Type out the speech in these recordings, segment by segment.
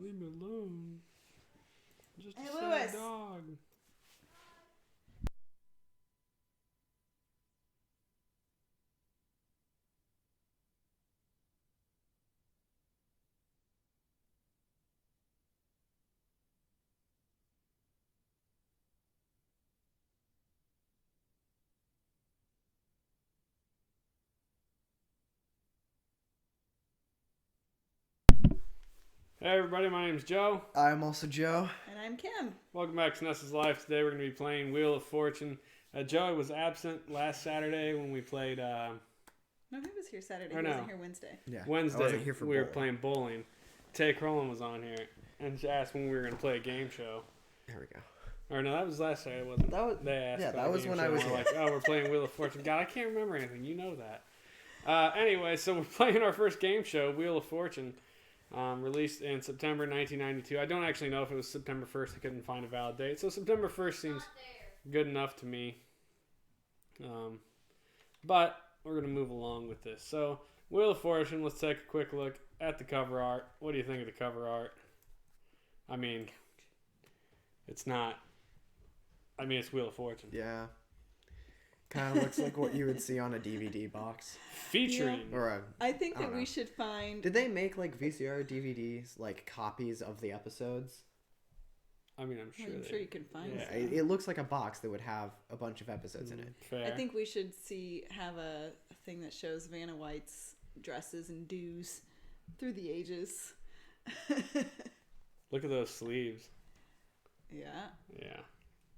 Leave me alone. Just a Hey, sad Lewis. dog. Hey everybody, my name's Joe. I'm also Joe. And I'm Kim. Welcome back to SNES's Life. Today we're going to be playing Wheel of Fortune. Joey was absent last Saturday when we played... No, he was here Saturday. Or He no. wasn't here Wednesday. Yeah, Wednesday. I wasn't here for we were bowling. playing bowling. Tay Crolin was on here and she asked when we were going to play a game show. There we go. Or no, that was last Saturday, wasn't it? That was They asked yeah, about that a was game when show, I was and we're here. like, oh, we're playing Wheel of Fortune. God, I can't remember anything. You know that. Anyway, so we're playing our first game show, Wheel of Fortune, released in September 1992. I don't actually know if it was September 1st. I couldn't find a valid date. So September 1st seems good enough to me. But we're going to move along with this. So, Wheel of Fortune, let's take a quick look at the cover art. What do you think of the cover art? I mean, it's not... I mean, it's Wheel of Fortune. Yeah. Kind of looks like what you would see on a DVD box. Featuring... Or a... I think I that don't we know. should find... Did they make like VCR DVDs, like copies of the episodes? I mean, I'm sure I'm they... sure you can find Yeah. some. It looks like a box that would have a bunch of episodes in it. Fair. I think we should have a thing that shows Vanna White's dresses and do's through the ages. Look at those sleeves. Yeah. Yeah.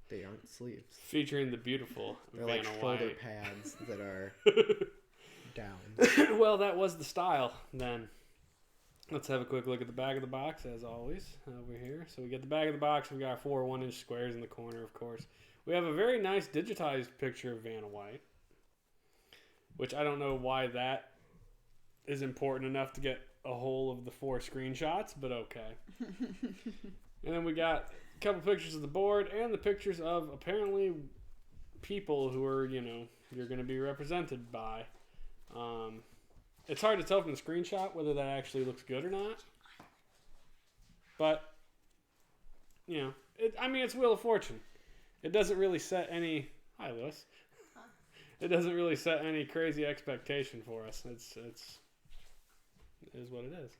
They aren't sleeves. Featuring the beautiful They're Vanna like shoulder White. pads that are down. Well, that was the style then. Let's have a quick look at the back of the box, as always, over here. So we get the back of the box. We got 4 1-inch squares in the corner, of course. We have a very nice digitized picture of Vanna White, which I don't know why that is important enough to get a whole of the 4 screenshots, but okay. And then we got a couple pictures of the board and the pictures of apparently people who are, you're going to be represented by. It's hard to tell from the screenshot whether that actually looks good or not. But, it's Wheel of Fortune. It doesn't really set any... Hi, Lewis. It doesn't really set any crazy expectation for us. It is what it is,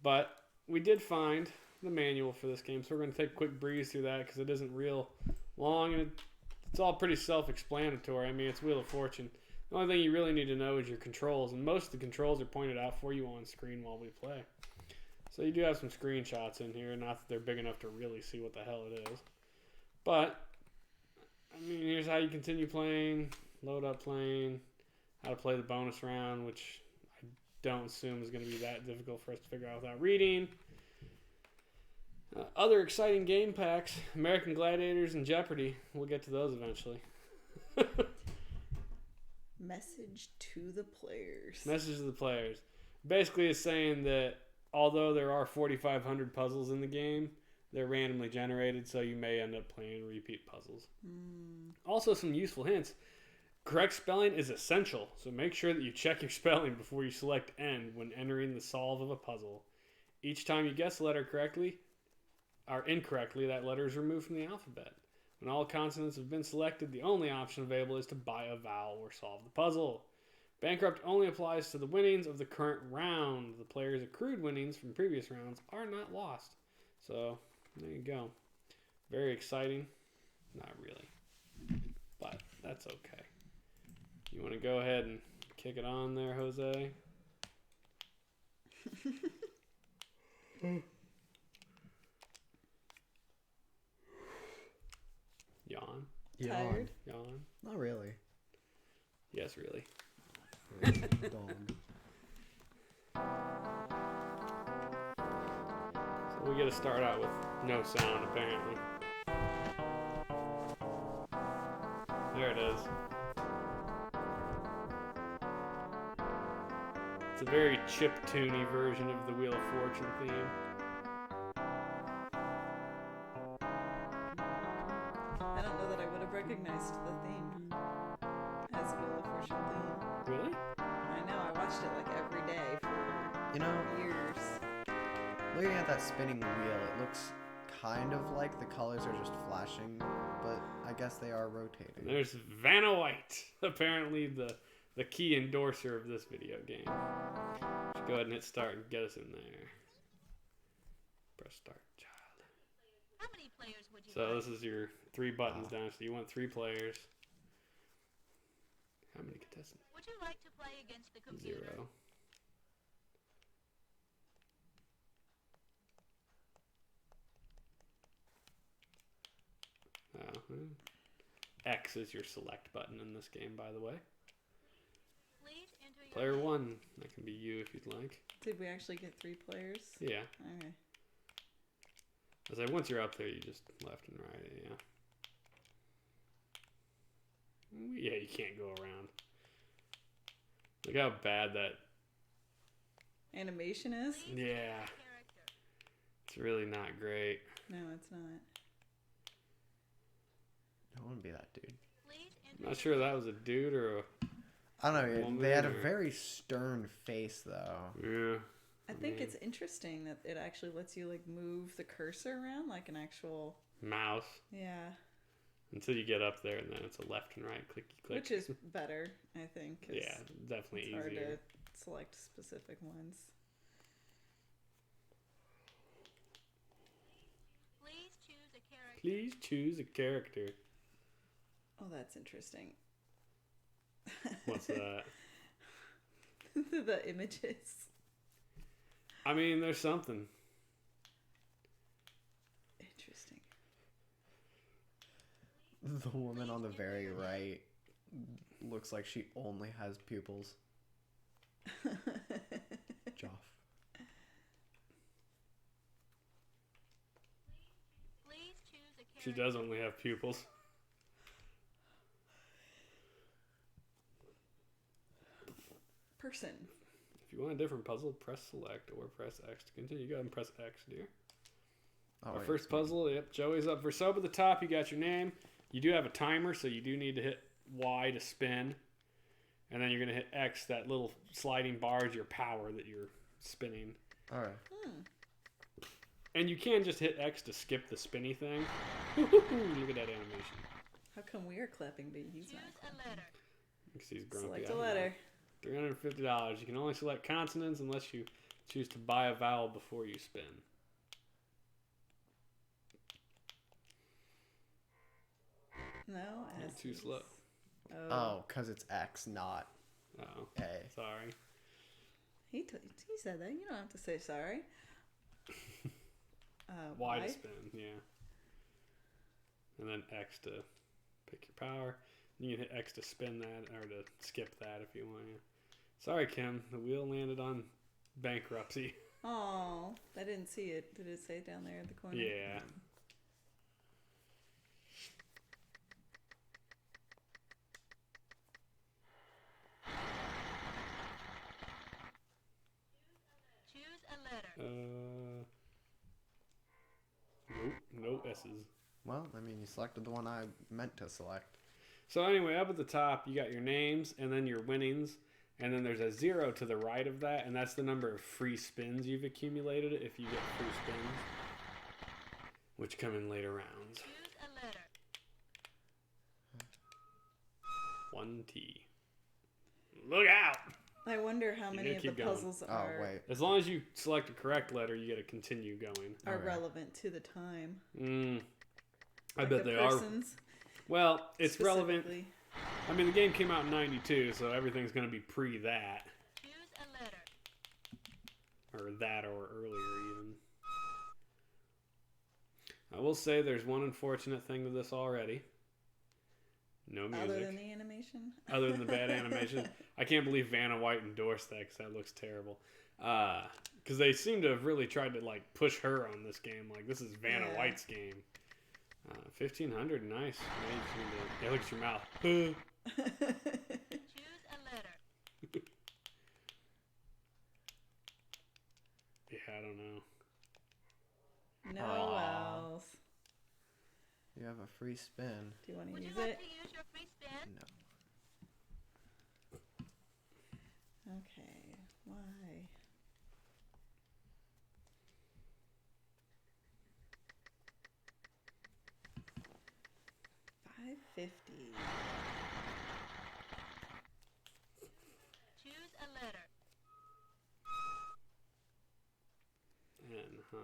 But we did find the manual for this game, so we're going to take a quick breeze through that because it isn't real long, and it's all pretty self-explanatory. I mean, it's Wheel of Fortune. The only thing you really need to know is your controls, and most of the controls are pointed out for you on screen while we play. So you do have some screenshots in here, not that they're big enough to really see what the hell it is. But, here's how you continue playing, load up playing, how to play the bonus round, which I don't assume is going to be that difficult for us to figure out without reading. Other exciting game packs, American Gladiators and Jeopardy. We'll get to those eventually. Message to the players. Message to the players. Basically, it's saying that although there are 4,500 puzzles in the game, they're randomly generated, so you may end up playing repeat puzzles. Also, some useful hints. Correct spelling is essential, so make sure that you check your spelling before you select end when entering the solve of a puzzle. Each time you guess a letter correctly or incorrectly, that letter is removed from the alphabet. When all consonants have been selected, the only option available is to buy a vowel or solve the puzzle. Bankrupt only applies to the winnings of the current round. The player's accrued winnings from previous rounds are not lost. So, there you go. Very exciting. Not really. But that's okay. You want to go ahead and kick it on there, Jose? Yawn. Tired? Yawn. Not really. Yes, really. Dog. So we get to start out with no sound, apparently. There it is. It's a very chiptune-y version of the Wheel of Fortune theme. I don't know that I would have recognized the theme as Wheel of Fortune theme. Really? I know, I watched it like every day for years. Looking at that spinning wheel, it looks kind of like the colors are just flashing, but I guess they are rotating. There's Vanna White, apparently the key endorser of this video game. Let's go ahead and hit start and get us in there. Press start, child. How many players would you So like? this is your 3 buttons down. So you want 3 players. How many contestants? Would you like to play against the computer? 0. X is your select button in this game, by the way. Please enter your Player name. 1, that can be you if you'd like. Did we actually get 3 players? Yeah. Okay. I was like, once you're up there, you just left and right, yeah. Yeah, you can't go around. Look how bad that... Animation is? Please Yeah. choose a character. It's really not great. No, it's not. I want to be that dude. Please enter I'm not your sure that was a dude or a... I don't know. Woman They had a or- very stern face, though. Yeah. I think Yeah. it's interesting that it actually lets you like move the cursor around like an actual Mouse. yeah, Until you get up there, and then it's a left and right clicky click. which is better, I think. 'cause Yeah, definitely it's hard easier. to select specific ones. Please choose a character. Please choose a character. Oh, that's interesting. What's that? The images. I mean, there's something. Interesting. The woman on the very right looks like she only has pupils. Joff. Please choose a character. She does only have pupils. Person. If you want a different puzzle, press select or press X to continue. Go ahead and press X, dear. Oh, Our wait, first puzzle, yep, Joey's up for sub at the top. You got your name. You do have a timer, so you do need to hit Y to spin. And then you're going to hit X, that little sliding bar is your power that you're spinning. All right. And you can just hit X to skip the spinny thing. Look at that animation. How come we are clapping, but he's Choose not? a letter. Because he's grumpy. Select I a don't know. letter. $350. You can only select consonants unless you choose to buy a vowel before you spin. No, You're S too is- slow. Oh, because it's X, not Oh, A. sorry. He said that. You don't have to say sorry. Y to spin, yeah. And then X to pick your power. You can hit X to spin that or to skip that if you want. Yeah. Sorry, Kim. The wheel landed on bankruptcy. Oh, I didn't see it. Did it say down there at the corner? Yeah. Choose a letter. Nope. No S's. Well, I mean, you selected the one I meant to select. So anyway, up at the top, you got your names and then your winnings. And then there's a 0 to the right of that. And that's the number of free spins you've accumulated if you get free spins. Which come in later rounds. Choose a letter. 1T. Look out! I wonder how You many gotta of the keep going. puzzles Oh, are wait. As long as you select a correct letter, you get to continue going. Okay. relevant to the time. I Like bet the they are. persons Well, it's relevant. specifically. I mean, the game came out in 92, so everything's going to be pre that. Choose a letter. Or that or earlier, even. I will say there's one unfortunate thing to this already. No music. Other than the animation? Other than the bad animation. I can't believe Vanna White endorsed that because that looks terrible. Because they seem to have really tried to like push her on this game. Like, this is Vanna Yeah. White's game. 1500, nice. Now you just need to- yeah, look at your mouth. Choose a letter. Yeah, I don't know. No Aw. else. You have a free spin. Do you want to Would you use like it? to use your free spin? No. Okay. Why? $5.50. Choose a letter. N, huh?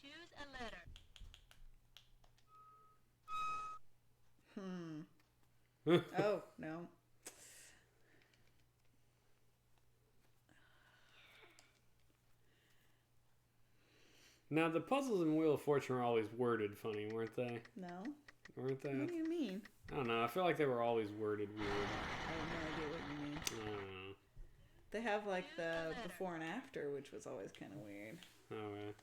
Choose a letter. Oh, no. Now, the puzzles in Wheel of Fortune were always worded funny, weren't they? No? Weren't they? What do you mean? I don't know. I feel like they were always worded weird. I have no idea what you mean. I don't know. They have like the before and after, which was always kind of weird. Okay.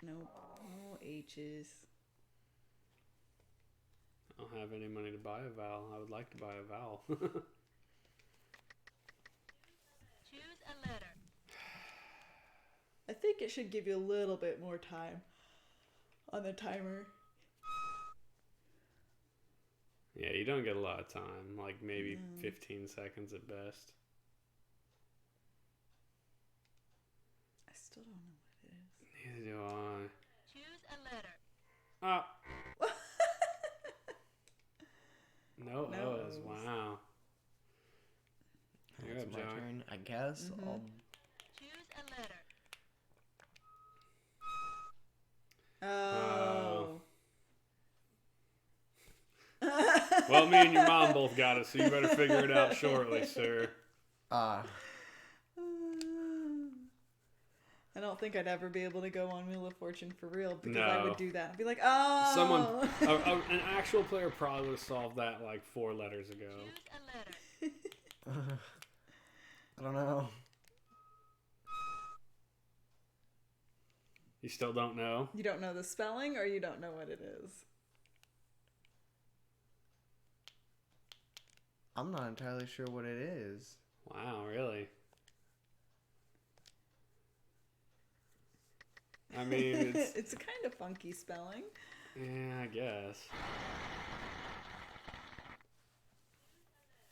Nope. No H's. I don't have any money to buy a vowel. I would like to buy a vowel. Choose a letter. I think it should give you a little bit more time on the timer. Yeah, you don't get a lot of time. Like maybe 15 seconds at best. I still don't know what it is. Neither do I. Choose a letter. Ah. No No O's. O's. Wow. You're It's up, my Joey. turn, I guess. I'll Choose a letter. Oh. Well, me and your mom both got it, so you better figure it out shortly, sir. Ah, I don't think I'd ever be able to go on Wheel of Fortune for real because No. I would do that. I'd be like, oh. Someone, an actual player probably would have solved that like 4 letters ago. Choose a letter. I don't know. You still don't know? You don't know the spelling or you don't know what it is? I'm not entirely sure what it is. Wow, really? I mean, it's It's a kind of funky spelling. yeah, I guess.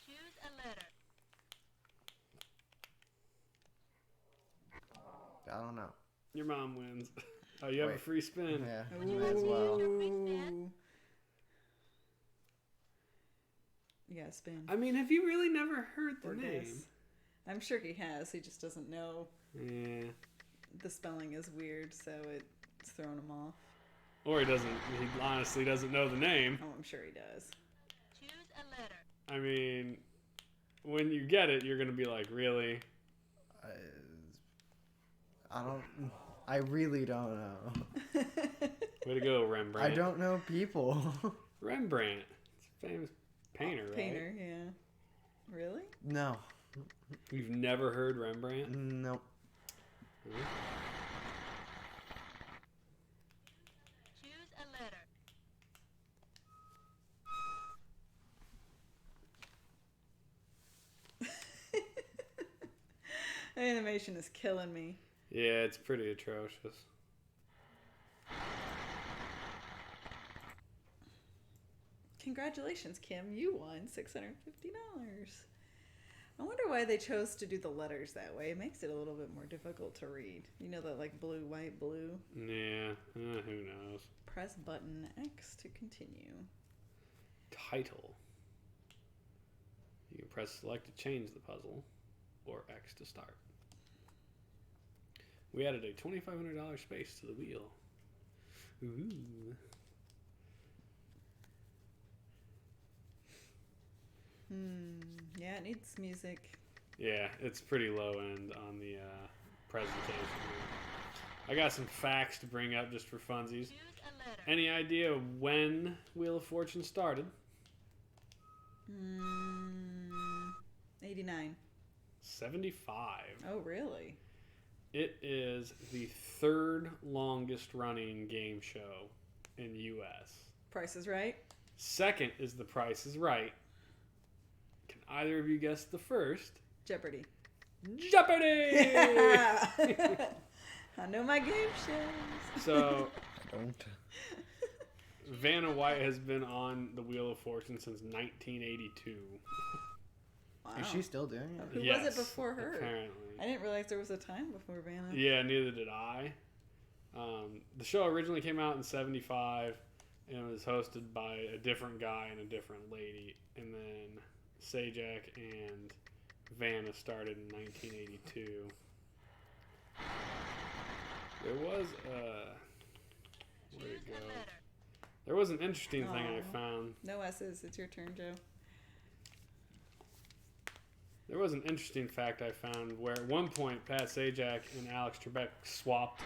Choose a letter. I don't know. Your mom wins. Oh, you have a Wait. free spin. Yeah, you may as well. Ooh. You gotta spin. I mean, have you really never heard the Or name? guess. I'm sure he has. He just doesn't know. Yeah. The spelling is weird, so it's thrown him off. Or he honestly doesn't know the name. Oh, I'm sure he does. Choose a letter. I mean, when you get it, you're going to be like, really? I really don't know. Way to go, Rembrandt. I don't know people. Rembrandt. It's a famous painter, right? Painter, yeah. Really? No. You've never heard Rembrandt? Nope. Really? Choose a letter. The animation is killing me. Yeah, it's pretty atrocious. Congratulations, Kim. You won $650. I wonder why they chose to do the letters that way. It makes it a little bit more difficult to read. You know that like blue, white, blue? Yeah, who knows? Press button X to continue. Title. You can press select to change the puzzle, or X to start. We added a $2,500 space to the wheel. Ooh. Yeah, it needs music. Yeah, it's pretty low end on the presentation. I got some facts to bring up just for funsies. Choose a letter. Any idea when Wheel of Fortune started? 89. 75. Oh, really? It is the 3rd longest running game show in the U.S. Price is Right? Second is The Price is Right. Can either of you guess the first? Jeopardy. Jeopardy! I know my game shows. So, I don't. Vanna White has been on the Wheel of Fortune since 1982. Wow. Is she still doing it? Who was Yes, it before her? Apparently. I didn't realize there was a time before Vanna. Yeah, neither did I. The show originally came out in '75, and it was hosted by a different guy and a different lady. And then Sajak and Vanna started in 1982. There was where'd it Choose go? a letter. There was an interesting thing I Aw. found. No S's. It's your turn, Joe. There was an interesting fact I found where at one point Pat Sajak and Alex Trebek swapped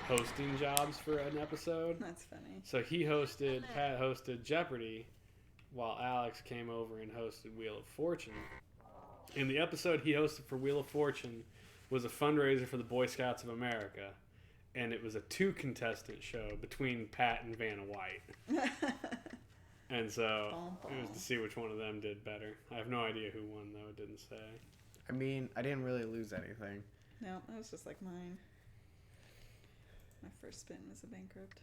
hosting jobs for an episode. That's funny. So Pat hosted Jeopardy, while Alex came over and hosted Wheel of Fortune. And the episode he hosted for Wheel of Fortune was a fundraiser for the Boy Scouts of America. And it was a 2-contestant show between Pat and Vanna White. And so it was to see which one of them did better. I have no idea who won, though. It didn't say. I mean, I didn't really lose anything. No, that was just like mine. My first spin was a bankrupt.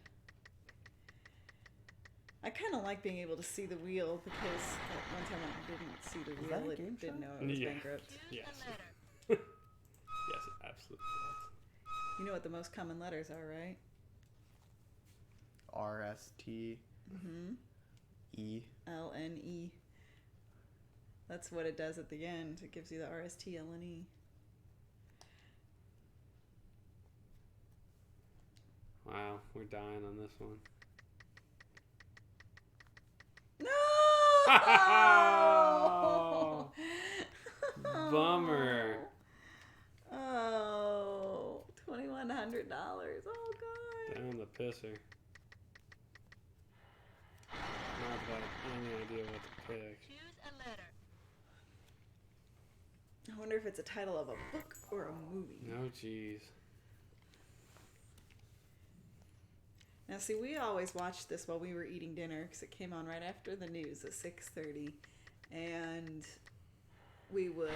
I kind of like being able to see the wheel because at one time when I didn't see the Is that wheel, a game it didn't show? know it was Yeah. bankrupt. Choose Yes. a letter. Yes, it absolutely You know what the most common letters are, right? RST Mm-hmm. E. LNE. That's what it does at the end. It gives you the RST LNE. Wow, we're dying on this one. No! Bummer. Oh, $2,100. Oh, God. Down the pisser. Not that I have any idea what to pick. Choose a letter. I wonder if it's a title of a book or a movie. No, jeez. Now, see, we always watched this while we were eating dinner because it came on right after the news at 6:30, and we would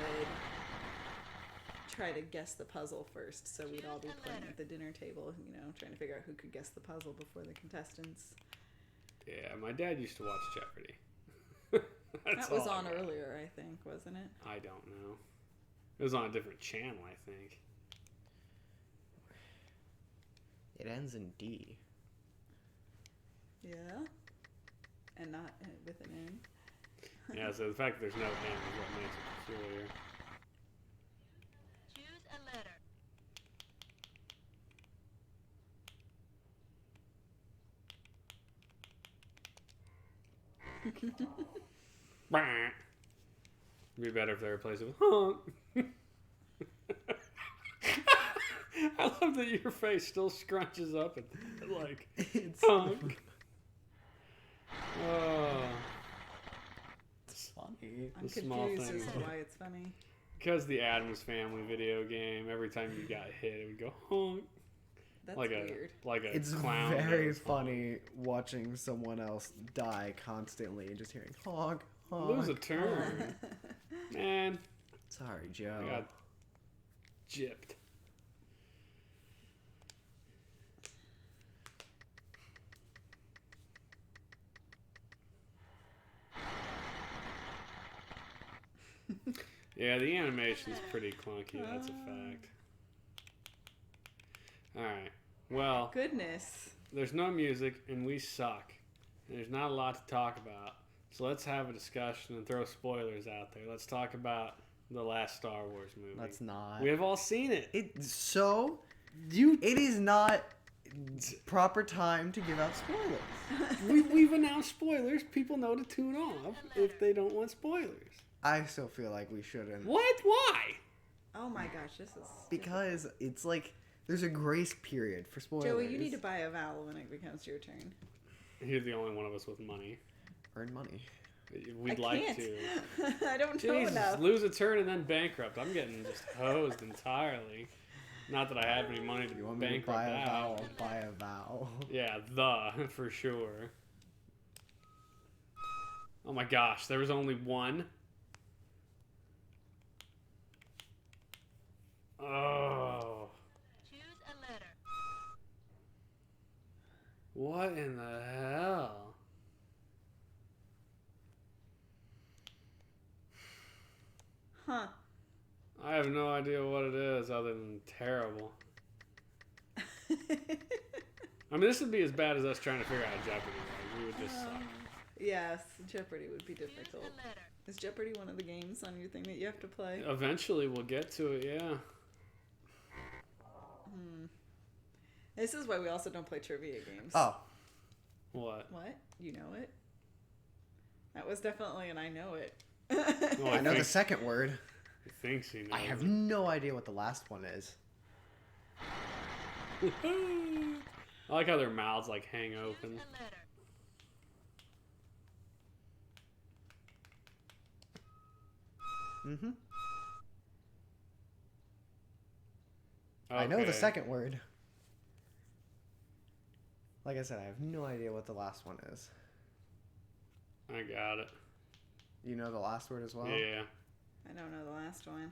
try to guess the puzzle first. So we'd all be playing at the dinner table, you know, trying to figure out who could guess the puzzle before the contestants. Yeah, my dad used to watch Jeopardy. That's That was all I on got. earlier, I think, wasn't it? I don't know. It was on a different channel, I think. It ends in D. Yeah. And not with an N. Yeah, so the fact that there's no N is what makes it peculiar. Choose a letter. Bah. It'd be better if they replaced it with honk. I love that your face still scrunches up and like It's honk. Oh, funny. I'm The small confused as things. to why it's funny. because the Addams Family video game, every time you got hit, it would go honk. That's Like weird. a It's clown. very goes honk. funny watching someone else die constantly and just hearing honk, honk. Lose a turn, man. Sorry, Joe. I got gypped. Yeah, the animation's pretty clunky. That's a fact. All right. Well, Goodness. there's no music and we suck. And there's not a lot to talk about. So let's have a discussion and throw spoilers out there. Let's talk about the last Star Wars movie. Let's not. We have all seen it. It's so. You It is not proper time to give out spoilers. we've announced spoilers. People know to tune off if they don't want spoilers. I still feel like we shouldn't. What? Why? Oh my gosh, this is... Because it's like there's a grace period for spoilers. Joey, you need to buy a vowel when it becomes your turn. You're the only one of us with money. earn money. We'd I like can't. to. I don't know Jesus, enough. lose a turn and then bankrupt. I'm getting just hosed entirely. Not that I have any money to You want me to bankrupt buy a out. vowel? Buy a vowel. Yeah, for sure. Oh my gosh, there was only one. Oh, Choose a letter. what in the hell? have no idea what it is other than terrible. I mean, this would be as bad as us trying to figure out Jeopardy. Like, we would just suck. Yes, Jeopardy would be Choose difficult. a letter. Is Jeopardy one of the games on your thing that you have to play? Eventually, we'll get to it, yeah. This is why we also don't play trivia games. Oh, What? What? You know it? That was definitely an I know it. Well, I know the think- second word. He thinks he knows. I have no idea what the last one is. I like how their mouths like hang Choose open. a letter. Mm-hmm. I know the Okay. second word. Like I said, I have no idea what the last one is. I got it. You know the last word as well? Yeah. I don't know the last one.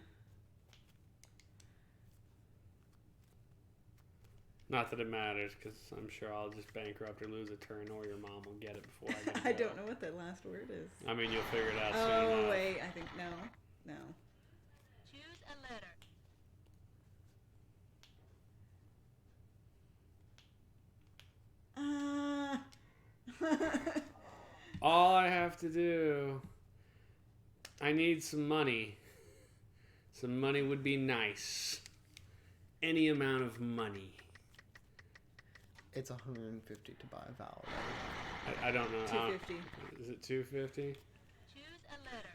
Not that it matters, because I'm sure I'll just bankrupt or lose a turn, or your mom will get it before I get it. I don't know what that last word is. I mean, you'll figure it out soon Oh, enough. wait. I think no. Choose a letter. All I have to do, I need some money. Some money would be nice. Any amount of money. It's 150 to buy a vowel. I don't know. 250. Is it 250? Choose a letter.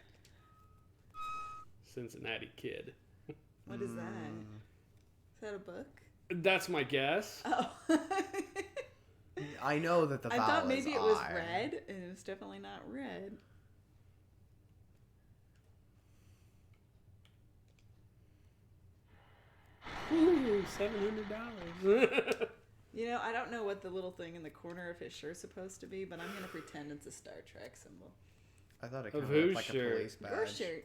Cincinnati Kid. What is that? Is that a book? That's my guess. Oh. I know that the I vowel thought maybe is it was I. red, and it's definitely not red. Ooh, $700. You know, I don't know what the little thing in the corner of his shirt's supposed to be, but I'm gonna pretend it's a Star Trek symbol. I thought it Of kind of whose looked like shirt? a police badge. Your shirt.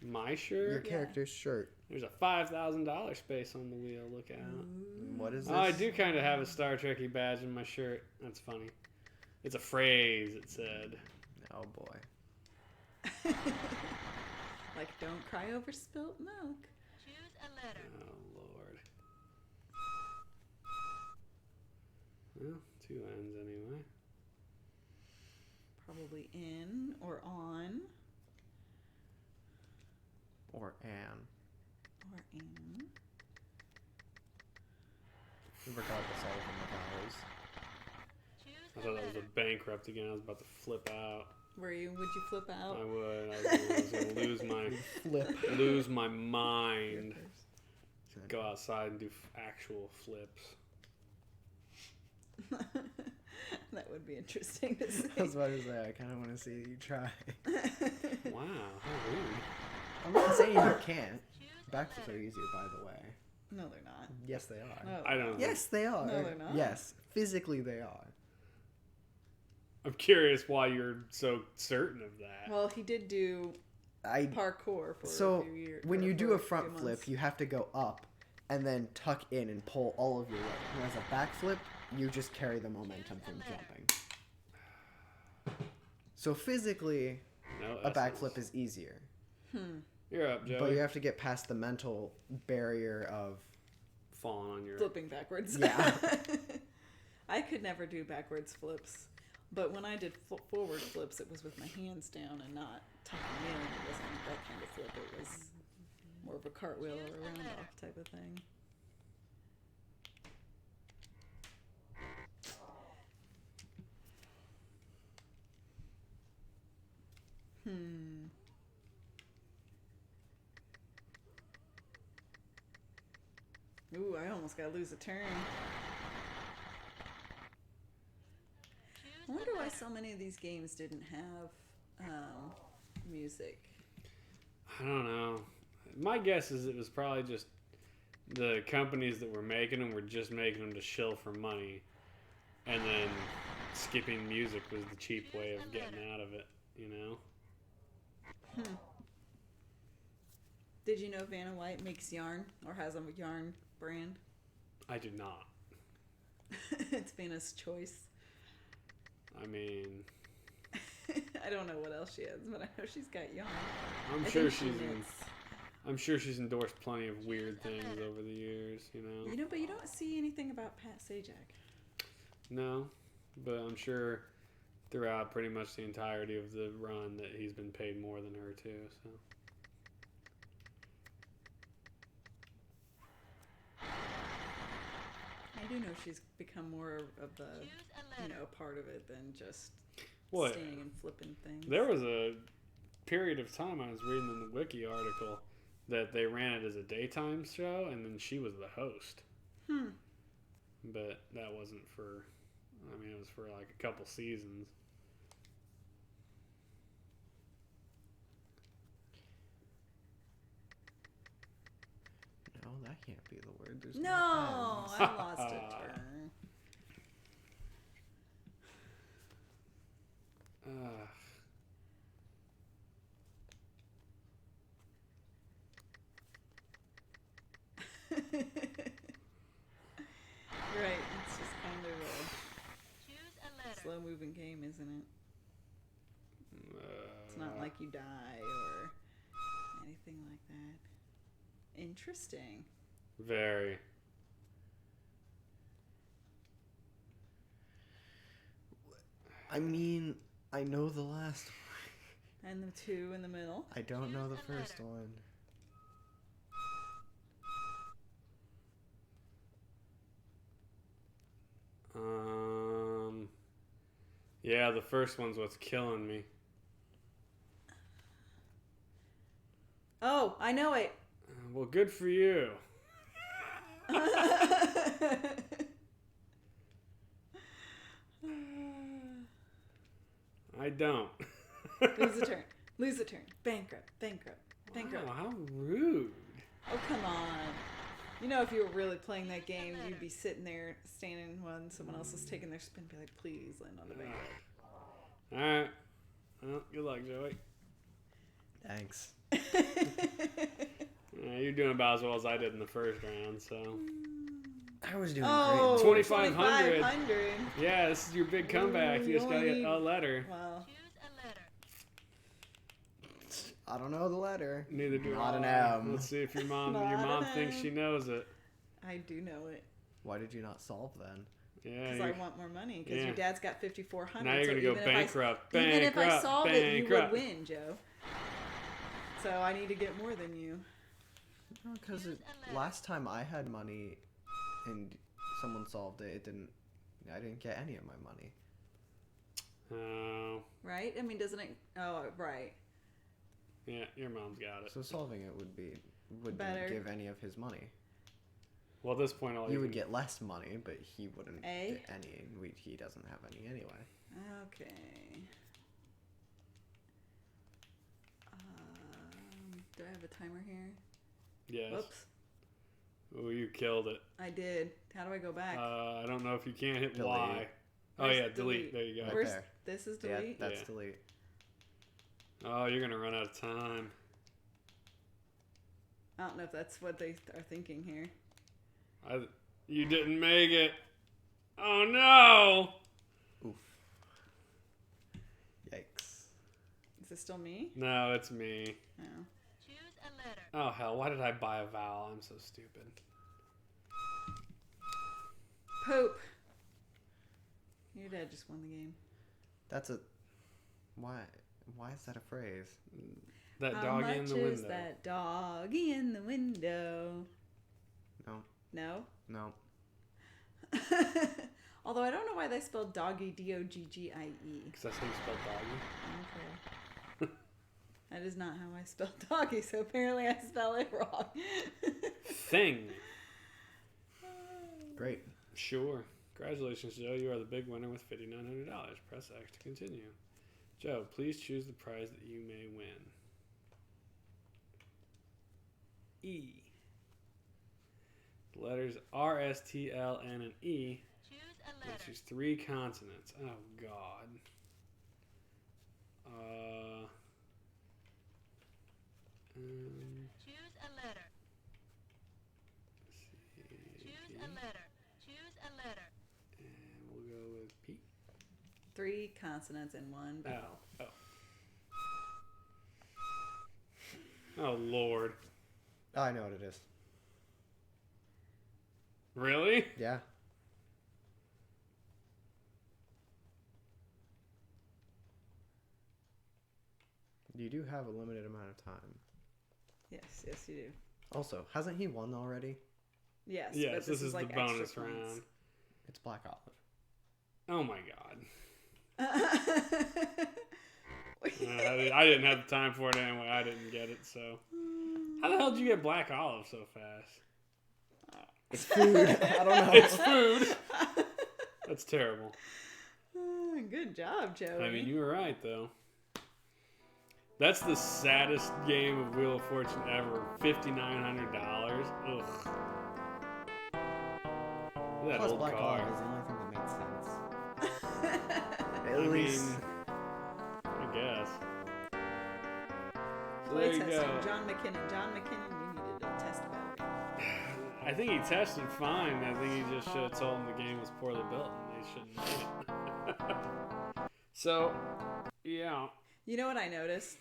My Your shirt? Yeah. character's shirt. There's a $5,000 space on the wheel. Look out. What is this? Oh, I do kind of have a Star Trekky badge in my shirt. That's funny. It's a phrase, it said. Oh boy. Like, don't cry over spilt milk. Choose a letter. Oh, Lord. Well, two ends anyway. Probably in or on Or Anne. or in. Regardless of the vowels. Choose I a thought that was letter. a bankrupt again. I was about to flip out. Would you flip out? I would. I was going to Flip. lose my mind. Go outside and do actual flips. That would be interesting to see. I was about to say, I kind of want to see you try. Wow, how rude. I'm not saying you can't. Choose a Backflips are letter. easier, by the way. No, they're not. Yes, they are. No. I don't know. Yes, they are. No, they're not. Yes, physically they are. I'm curious why you're so certain of that. Well, he did do I parkour for so a few years. when for- you do for a front few flip, months. you have to go up and then tuck in and pull all of your weight. Whereas a back flip, you just carry the momentum from jumping. So physically, No, a that back sounds- flip is easier, You're up, Joey. but you have to get past the mental barrier of Falling on your... flipping backwards. Yeah. I could never do backwards flips, but when I did forward flips, it was with my hands down and not tucking in. It wasn't that kind of flip. It was more of a cartwheel or a round off type of thing. Ooh, I almost got to lose a turn. I Choose wonder a why letter. so many of these games didn't have music. I don't know. My guess is it was probably just the companies that were making them were just making them to shill for money. And then skipping music was the cheap way of getting out of it, you know? Did you know Vanna White makes yarn or has a yarn brand? I did not. It's Vanna's choice. I mean, I don't know what else she has, but I know she's got yarn. I'm I sure think she she's in... knits. I'm sure she's endorsed plenty of weird things over the years, you know. You know, but you don't see anything about Pat Sajak. No, but I'm sure throughout pretty much the entirety of the run that he's been paid more than her too. So I do know she's become more of the, Choose a you letter. know, part of it than just Well, standing and flipping things. there was a period of time I was reading in the wiki article that they ran it as a daytime show, and then she was the host. But that wasn't for. I mean, it was for like a couple seasons. No, that can't be the word. There's No, no I lost a turn. Right, it's just kind of Choose a a letter. slow-moving game, isn't it? It's not like you die or anything like that. Interesting. Very. I mean, I know the last one. And the two in the middle. I don't know the Choose a first letter. one. Yeah, the first one's what's killing me. Oh, I know it. Well, good for you. I don't. Lose a turn. Lose a turn. Bankrupt. Bankrupt. Bankrupt. Wow, how rude. Oh, come on. You know, if you were really playing that game, you'd be sitting there, standing when someone else is taking their spin, be like, please land on the bankrupt. Alright. Well, good luck, Joey. Thanks. You're doing about as well as I did in the first round, so. I was doing Oh, great. 2,500. 2,500. Yeah, this is your big comeback. Ooh, You just you got to only get a letter. Wow. Choose a letter. I don't know the letter. Neither do Not I. an M. Let's see if your mom Not an thinks M. she knows it. I do know it. Why did you not solve then? Yeah. Because I want more money. Because Yeah. your dad's got 5,400. Now you're so gonna go even if I- bankrupt. Even if I Bankrupt. solved it, you would Bankrupt. win, Joe. So I need to get more than you. Because Choose a letter. last time I had money and someone solved it, I didn't get any of my money. Oh. Right? I mean, doesn't it? Oh, right. Yeah, your mom's got it. So solving it wouldn't Better. give any of his money. Well, at this point, all You you would can- get less money, but he wouldn't A? get any. He doesn't have any anyway. Okay. Do I have a timer here? Yes. Whoops. Oh, you killed it. I did. How do I go back? I don't know if you can't hit Delete. Y. Oh, Where's yeah, delete. delete? There you go. Right Where's there. this is Yeah, delete? that's Yeah. delete. Oh, you're going to run out of time. I don't know if that's what they are thinking here. You didn't make it. Oh, no. Oof. Yikes. Is it still me? No, it's me. No. Choose a letter. Oh, hell. Why did I buy a vowel? I'm so stupid. Poop. Your dad just won the game. That's a. Why is that a phrase? That How doggy much in the is window. that doggy in the window? No. No? No. Although I don't know why they spelled doggy D-O-G-G-I-E. Because that's how you spell doggy. Okay. That is not how I spell doggy, so apparently I spell it wrong. Thing. Great. Sure. Congratulations, Joe. You are the big winner with $5,900. Press X to continue. Joe, please choose the prize that you may win. E. The letters R, S, T, L, N, and E. Choose a Let's letter. use 3 consonants. Oh, God. Choose a letter. Choose a letter. Choose a letter. And we'll go with P. 3 consonants and 1 vowel. Oh. Oh, Lord. I know what it is. Really? Yeah. You do have a limited amount of time. Yes, you do. Also, hasn't he won already? Yes. Yes, but this is like the bonus extra points. round. It's Black Olive. Oh my god. I didn't have the time for it anyway. I didn't get it, so. How the hell did you get Black Olive so fast? It's food. I don't know. It's food. That's terrible. Good job, Joey. I mean, you were right, though. That's the saddest game of Wheel of Fortune ever. $5,900. Ugh. That Plus, old Black car. Olive is the only thing that makes sense. At least. I guess. So Play there you testing. go. John McKinnon, you needed a test battery. I think he tested fine. I think he just should have told him the game was poorly built and they shouldn't have made it. So, yeah. You know what I noticed?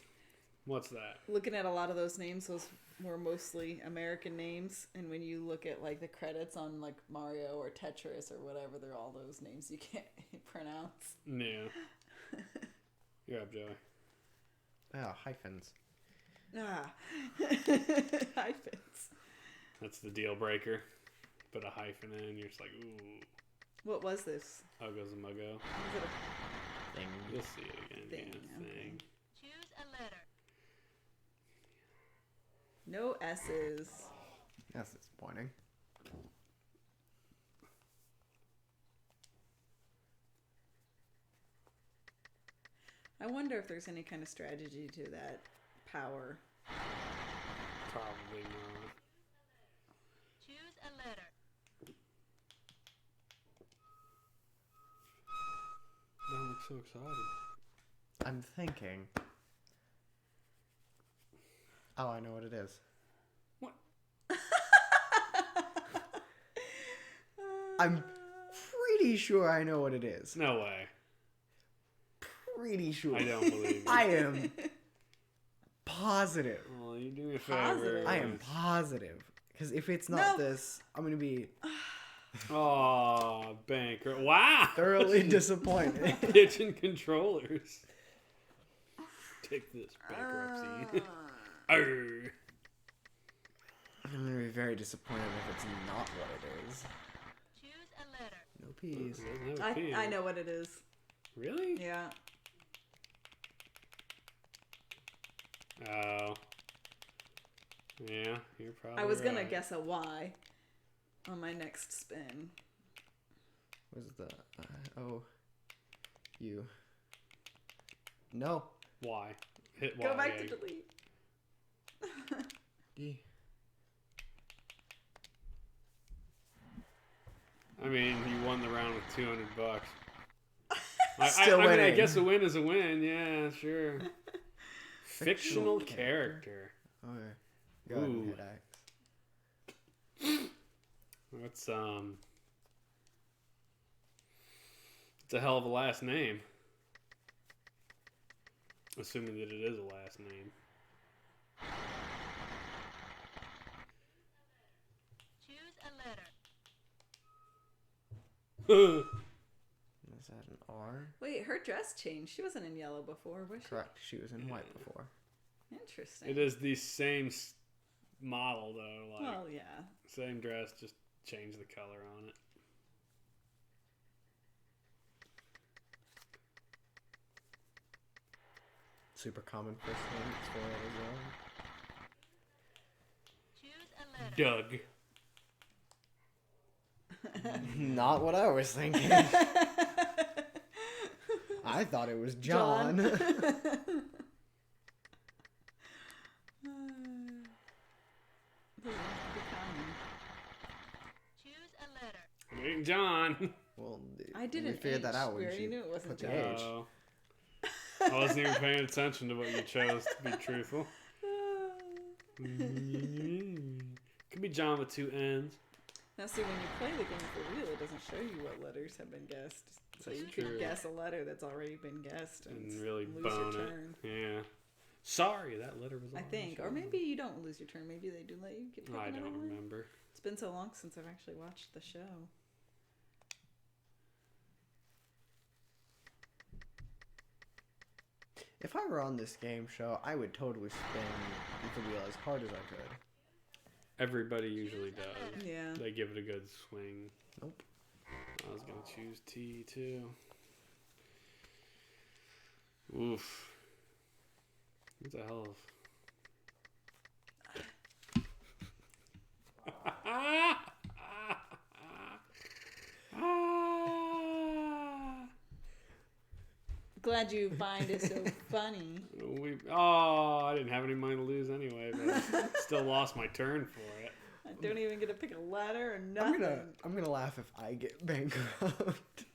What's that? Looking at a lot of those names, those were mostly American names, and when you look at like the credits on like Mario or Tetris or whatever, they're all those names you can't pronounce. Yeah. You're up, Joey. Oh, hyphens. Hyphens. That's the deal breaker. Put a hyphen in, you're just like, ooh. What was this? Uggo's a muggo. Was it a Thing. You'll see it again. Thing, Yeah, okay. thing. Choose a letter. no S's? That's disappointing. I wonder if there's any kind of strategy to that power. Probably not. Choose a letter. Don't look so excited. I'm thinking. Oh, I know what it is. What? I'm pretty sure I know what it is. No way. Pretty sure. I don't believe you. I am positive. Well, you do me a favor. Positive. I am positive. Because if it's not No. this, I'm going to be Oh, banker. Wow. thoroughly disappointed. Kitchen controllers. Take this, bankruptcy. Arr. I'm going to be very disappointed if it's not what it is. Choose a letter. No peas. Doesn't have a P in I it. know what it is. Really? Yeah. Oh. Yeah, you're probably I was gonna right. guess a Y on my next spin. What is the U? No. Why? Hit Y. Go back to yeah. delete. D. I mean, you won the round with $200. Still I mean, I winning. guess a win is a win. Yeah, sure. Fictional character. Okay. Go ahead and Ooh. hit X. That's it's a hell of a last name. Assuming that it is a last name. Choose a letter. Is that an R? Wait, her dress changed. She wasn't in yellow before, was she? Correct. She was in white before. Interesting. It is the same model though. Like Well, yeah. same dress, just change the color on it. Super common first name. It's for it Choose a letter. Doug. as well. Not what I was thinking. I thought it was John. Choose a letter. It ain't John. Well, I didn't. we figured that H. out We when already she knew it wasn't put John. the H. Oh. I wasn't even paying attention to what you chose to be truthful. Could be John with two N's. Now, see, when you play the game for real, it doesn't show you what letters have been guessed. So you True. could guess a letter that's already been guessed And and really lose bone your it. turn. Yeah. Sorry, that letter was. I think, or maybe you don't lose your turn. Maybe they do let you get. I don't remember. It's been so long since I've actually watched the show. If I were on this game show, I would totally spin the wheel as hard as I could. Everybody usually does. Yeah. They give it a good swing. Nope. I was gonna choose T too. Oof. What the hell? Glad you find it so funny. I didn't have any money to lose anyway, but I still lost my turn for it. I don't even get to pick a letter or nothing. I'm gonna laugh if I get bankrupt.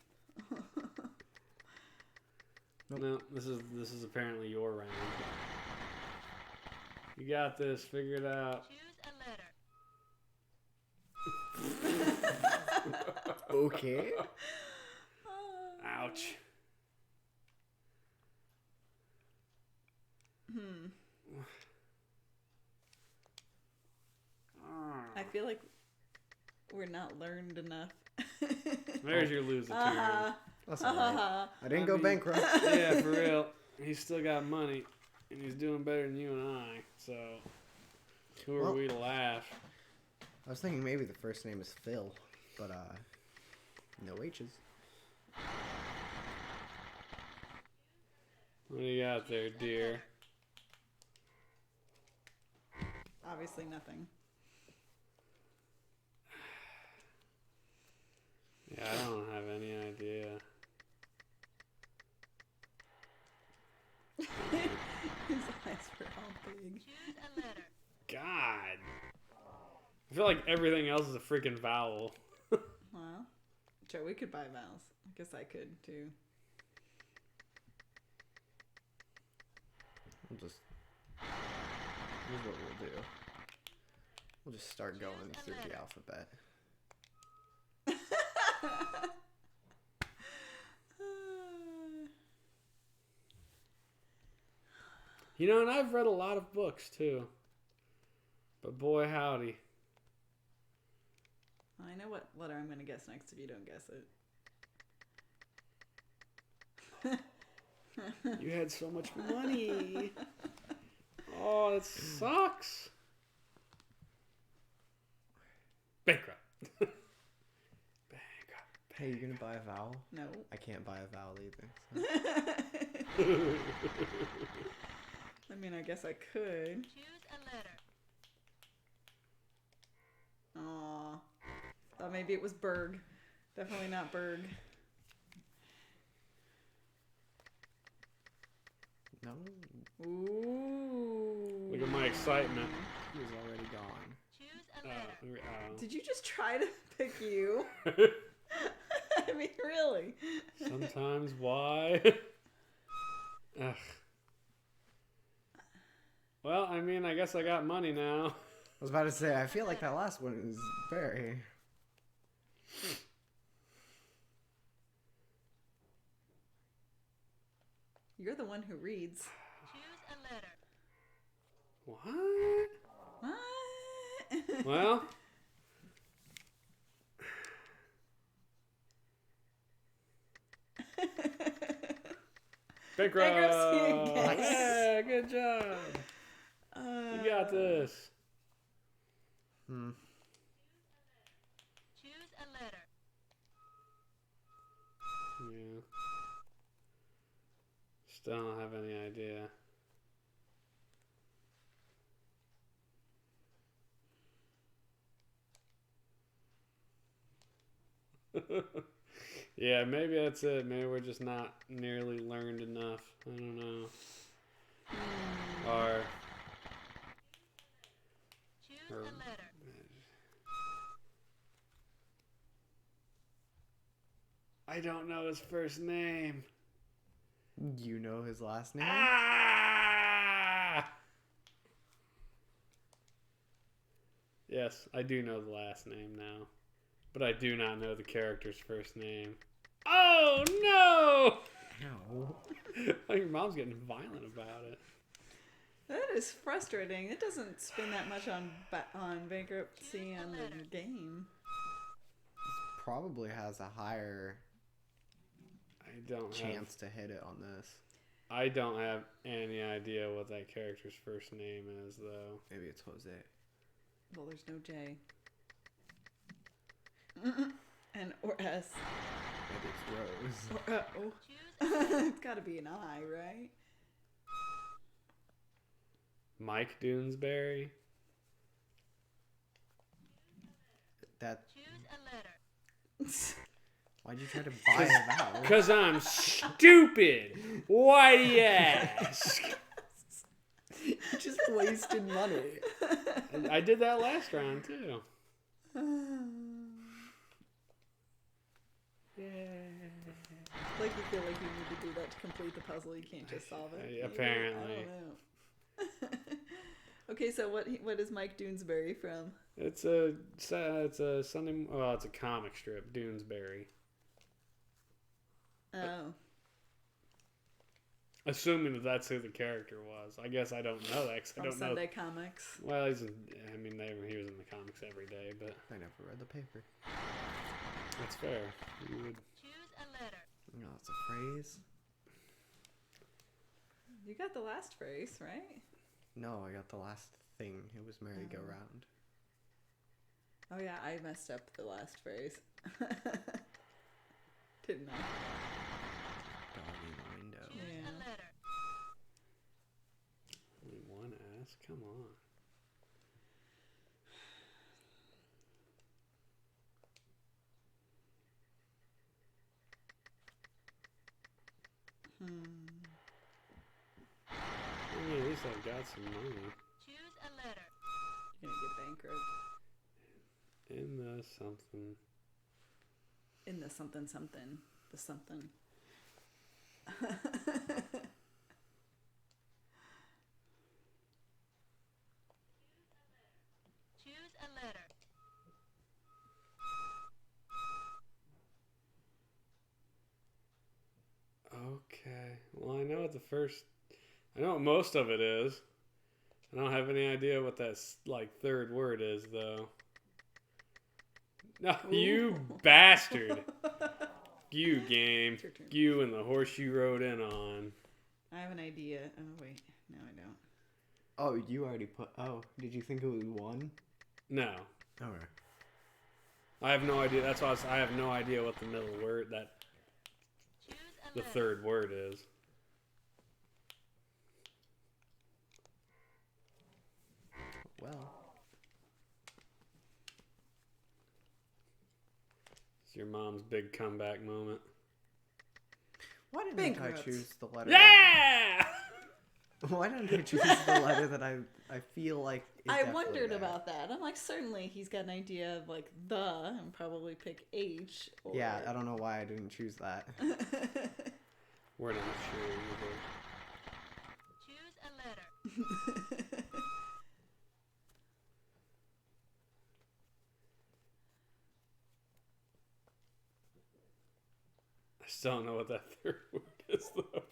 Nope. No, this is apparently your round. You got this. Figure it out. Choose a letter. Okay. Ouch. I feel like we're not learned enough. There's your loser turn. That's all right. I didn't go bankrupt. Yeah, for real. He's still got money, and he's doing better than you and I. So, who are we to laugh? I was thinking maybe the first name is Phil, but no H's. What do you got there, dear? Obviously nothing. Yeah, I don't have any idea. His eyes were all big. Choose a letter. God. I feel like everything else is a freaking vowel. Well, sure, we could buy vowels. I guess I could too. Here's what we'll do. We'll just start going through the alphabet. You know, and I've read a lot of books too. But boy, howdy. I know what letter I'm going to guess next if you don't guess it. You had so much money. Oh, it sucks. Bankrupt. Bankrupt. Hey, you gonna buy a vowel? No. I can't buy a vowel either. So. I mean, I guess I could. Choose a letter. Aw. Thought maybe it was Berg. Definitely not Berg. No, Ooh. Look at my excitement. he was already gone. Choose a letter. Did you just try to pick you? I mean, really? Sometimes why? Ugh. Well, I mean, I guess I got money now. I was about to say, I feel like that last one is very... You're the one who reads. Choose a letter. What? What? Well, bankrupt. Bankruptcy again. Yeah, good job. You got this. Choose a letter. Yeah. Still don't have any idea. Yeah, maybe that's it. Maybe we're just not nearly learned enough. I don't know. Or Choose a letter. I don't know his first name. You know his last name? Ah! Yes, I do know the last name now. But I do not know the character's first name. Oh, no! No. Oh, your mom's getting violent about it. That is frustrating. It doesn't spend that much on bankruptcy on the game. Probably has a higher I don't chance to hit it on this. I don't have any idea what that character's first name is, though. Maybe it's Jose. Well, there's no J. And or S. Maybe it's Rose. Or O. It's got to be an I, right? Mike Doonesbury? That. Choose a letter. Why'd you try to buy it out? Because I'm stupid! Why do you ask? Just wasted money. I did that last round, too. Yeah. Like you feel like you need to do that to complete the puzzle. You can't just solve it. Apparently. I don't know. Okay, so what is Mike Doonesbury from? It's a Sunday. Well, it's a comic strip, Doonesbury. Oh. Assuming that that's who the character was. I guess I don't know that because I From don't Sunday know. Comics. Well, he was in the comics every day, but I never read the paper. that's fair. You would. Choose a letter. No, it's a phrase. You got the last phrase, right? No, I got the last thing. It was merry-go-round. Oh yeah, I messed up the last phrase. Didn't I? Dog in the window. Choose Yeah. a letter. Only one S? Come on. I mean, at least I've got some money. Choose a letter. You're gonna get bankrupt. In the something. In the something something. The something. Choose a letter. Okay. Well, I know what I know what most of it is. I don't have any idea what that third word is, though. No, you bastard! You game. It's your turn. You and the horse you rode in on. I have an idea. Oh wait, no I don't. Oh, you already put... Oh, did you think it was one? No, Okay. I have no idea. That's why I have no idea what the middle word Choose a the letter. third word is. Well, It's your mom's big comeback moment. why didn't I Bankrupts. choose the letter? Yeah! Why didn't I choose the letter that I feel like is I definitely wondered there? about that. I'm like, certainly he's got an idea of like the, and probably pick H. Or... Yeah, I don't know why I didn't choose that. We're not sure either. Choose a letter. I still don't know what that third word is, though.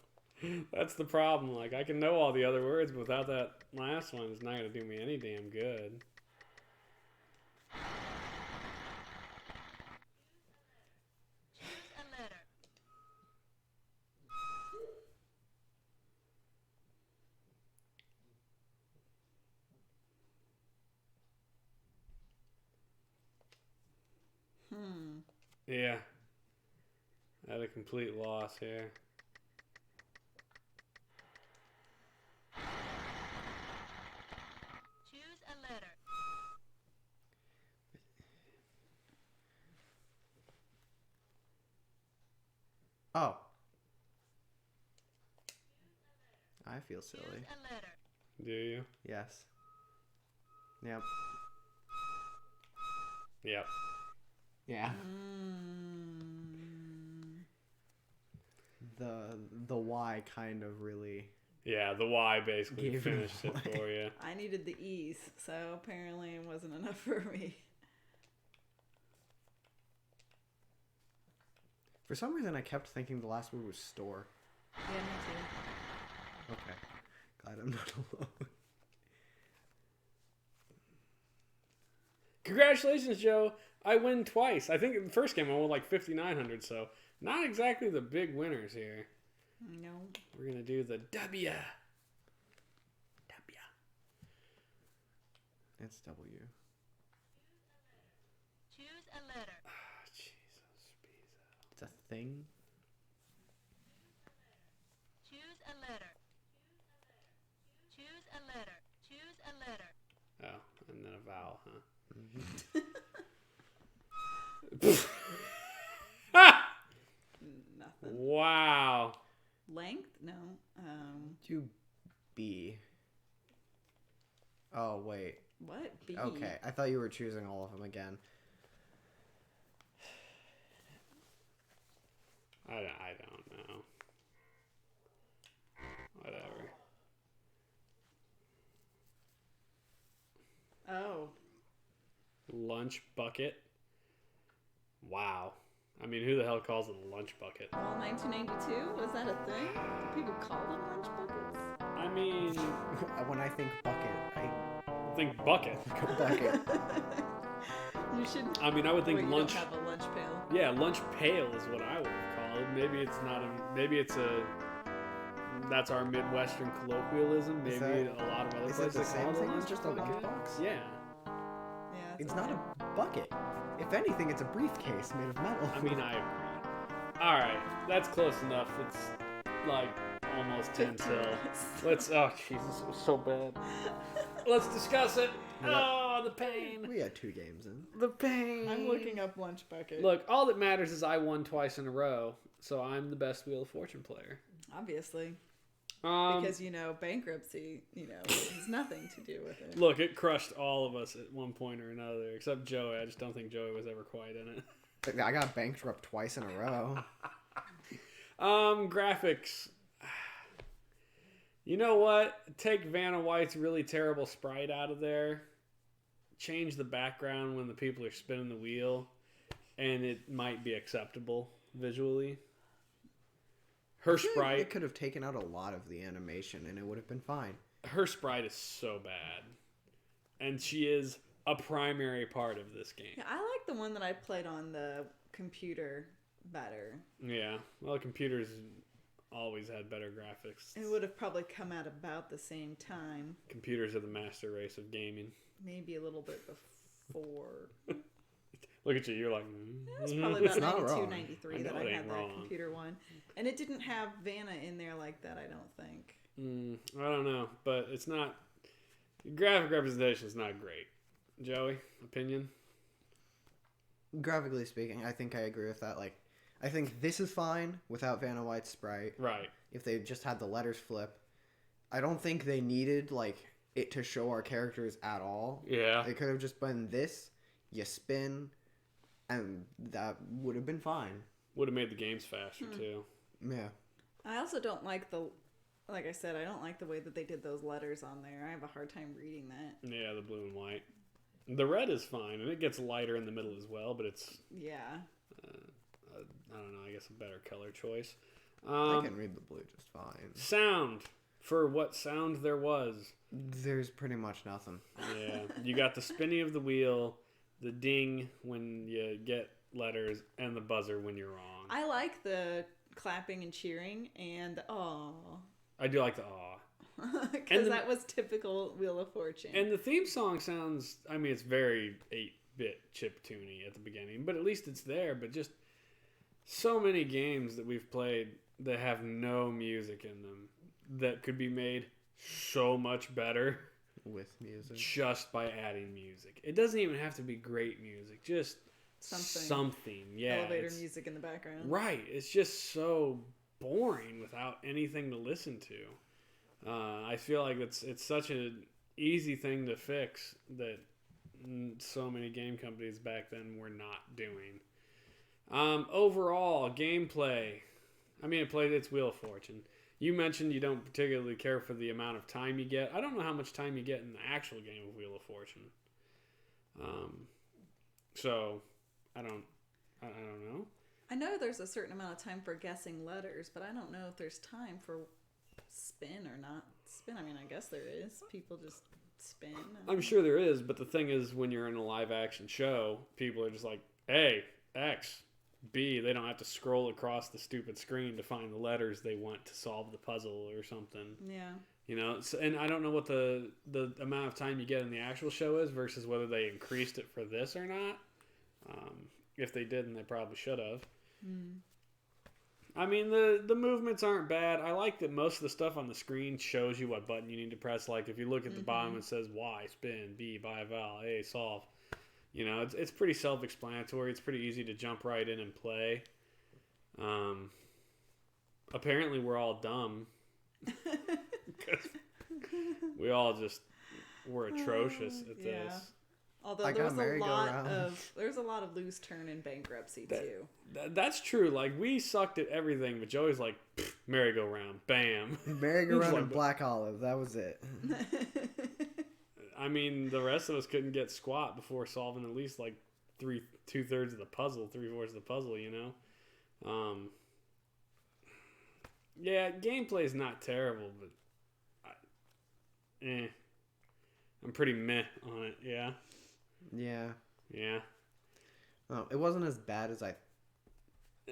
That's the problem. Like, I can know all the other words, but without that last one, it's not going to do me any damn good. Choose a letter. Yeah. At a complete loss here. Choose a letter. Oh. I feel silly. Choose a letter. Do you? Yes. Yep. Yep. Yeah. The Y kind of really... Yeah, the Y basically Gave him finished it away. for you. I needed the E's, so apparently it wasn't enough for me. For some reason, I kept thinking the last word was store. Yeah, me too. Okay. Glad I'm not alone. Congratulations, Joe. I win twice. I think in the first game I won like 5,900, so not exactly the big winners here. No. We're going to do the W. It's W. Choose a letter. Jesus, Pizza. It's a thing. Choose a letter. Choose a letter. Choose a letter. Oh, and then a vowel, huh? Nothing. Wow. Length? No. Do B. Oh, wait. What? B. Okay, I thought you were choosing all of them again. I don't know. Whatever. Oh. Lunch bucket. Wow. I mean, who the hell calls it a lunch bucket? Well, 1992? Was that a thing? Did people call them lunch buckets? I mean, When I think bucket, I think bucket. think a bucket. You should. I mean, I would think Wait, lunch. You don't have a lunch pail. Yeah, lunch pail is what I would have called it. Maybe it's not a. Maybe it's a. That's our Midwestern colloquialism. Maybe that- a lot of other Is it places the same call it thing as lunch just a bucket. lunchbox? Yeah. Yeah. It's not a bucket. If anything, it's a briefcase made of metal. I mean, I agree. All right, that's close enough. It's like almost 10 till. Let's. Oh, Jesus, it was so bad. Let's discuss it. Oh, the pain. We had 2 games in. The pain. I'm looking up lunch bucket. Look, all that matters is I won twice in a row, so I'm the best Wheel of Fortune player. Obviously. Um, Because, bankruptcy, has nothing to do with it. Look, it crushed all of us at one point or another, except Joey. I just don't think Joey was ever quite in it. I got bankrupt twice in a row. Graphics. You know what? Take Vanna White's really terrible sprite out of there. Change the background when the people are spinning the wheel, and it might be acceptable visually. Her sprite. It could have taken out a lot of the animation, and it would have been fine. Her sprite is so bad, and she is a primary part of this game. Yeah, I like the one that I played on the computer better. Yeah, well, computers always had better graphics. It would have probably come out about the same time. Computers are the master race of gaming. Maybe a little bit before. Look at you, you're like... It was probably about It's not 92, wrong. 93 I that know I it had ain't that wrong. computer one. And it didn't have Vanna in there like that, I don't think. I don't know, but it's not... Graphic representation is not great. Joey, opinion? Graphically speaking, I think I agree with that. Like, I think this is fine without Vanna White's sprite. Right. If they just had the letters flip. I don't think they needed, it to show our characters at all. Yeah. It could have just been this, you spin, and that would have been fine. Would have made the games faster, too. Yeah. I also don't like like I said, I don't like the way that they did those letters on there. I have a hard time reading that. Yeah, the blue and white. The red is fine, and it gets lighter in the middle as well, but it's, Yeah. I don't know, I guess a better color choice. I can read the blue just fine. Sound. For what sound there was. There's pretty much nothing. Yeah. You got the spinning of the wheel, the ding when you get letters, and the buzzer when you're wrong. I like the clapping and cheering and the aw. I do like the aw. Because that was typical Wheel of Fortune. And the theme song sounds, I mean, it's very 8-bit chiptune-y at the beginning, but at least it's there. But just so many games that we've played that have no music in them that could be made so much better With music. just by adding music. It doesn't even have to be great music, just something. Yeah, Elevator music in the background. Right. It's just so boring without anything to listen to. I feel like it's such an easy thing to fix that so many game companies back then were not doing. Overall, gameplay. I mean, it's Wheel of Fortune. You mentioned you don't particularly care for the amount of time you get. I don't know how much time you get in the actual game of Wheel of Fortune. So, I don't know. I know there's a certain amount of time for guessing letters, but I don't know if there's time for spin or not. spin. I mean, I guess there is. People just spin. I'm sure there is, but the thing is, when you're in a live action show, people are just like, A, X, B. They don't have to scroll across the stupid screen to find the letters they want to solve the puzzle or something. Yeah. You know, so, and I don't know what the amount of time you get in the actual show is versus whether they increased it for this or not. If they didn't, they probably should have. I mean, the movements aren't bad. I like that most of the stuff on the screen shows you what button you need to press. Like, if you look at the bottom, it says Y, spin, B, buy a vowel, A, solve. You know, it's pretty self-explanatory. It's pretty easy to jump right in and play. Apparently, we're all dumb. We all just were atrocious at this. Although there was a lot of loose turn and bankruptcy too. That's true. Like, we sucked at everything, but Joey's like, merry-go-round, bam. Merry-go-round and black olive. That was it. I mean, the rest of us couldn't get squat before solving at least like 3/4 of the puzzle, 3/4 of the puzzle. You know. Yeah, gameplay's not terrible, but I'm pretty meh on it. Yeah. Yeah. Yeah. Oh, it wasn't as bad as I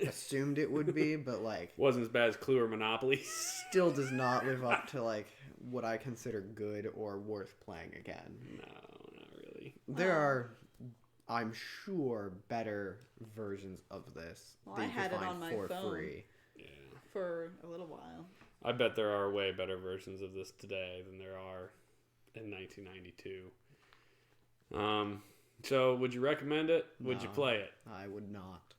assumed it would be, but like wasn't as bad as Clue or Monopoly. Still does not live up to like what I consider good or worth playing again. No, not really. There are, I'm sure, better versions of this. Well, that I you had can it find on my for phone. free. Yeah. For a little while. I bet there are way better versions of this today than there are in 1992. So would you recommend it? Would you play it? I would not.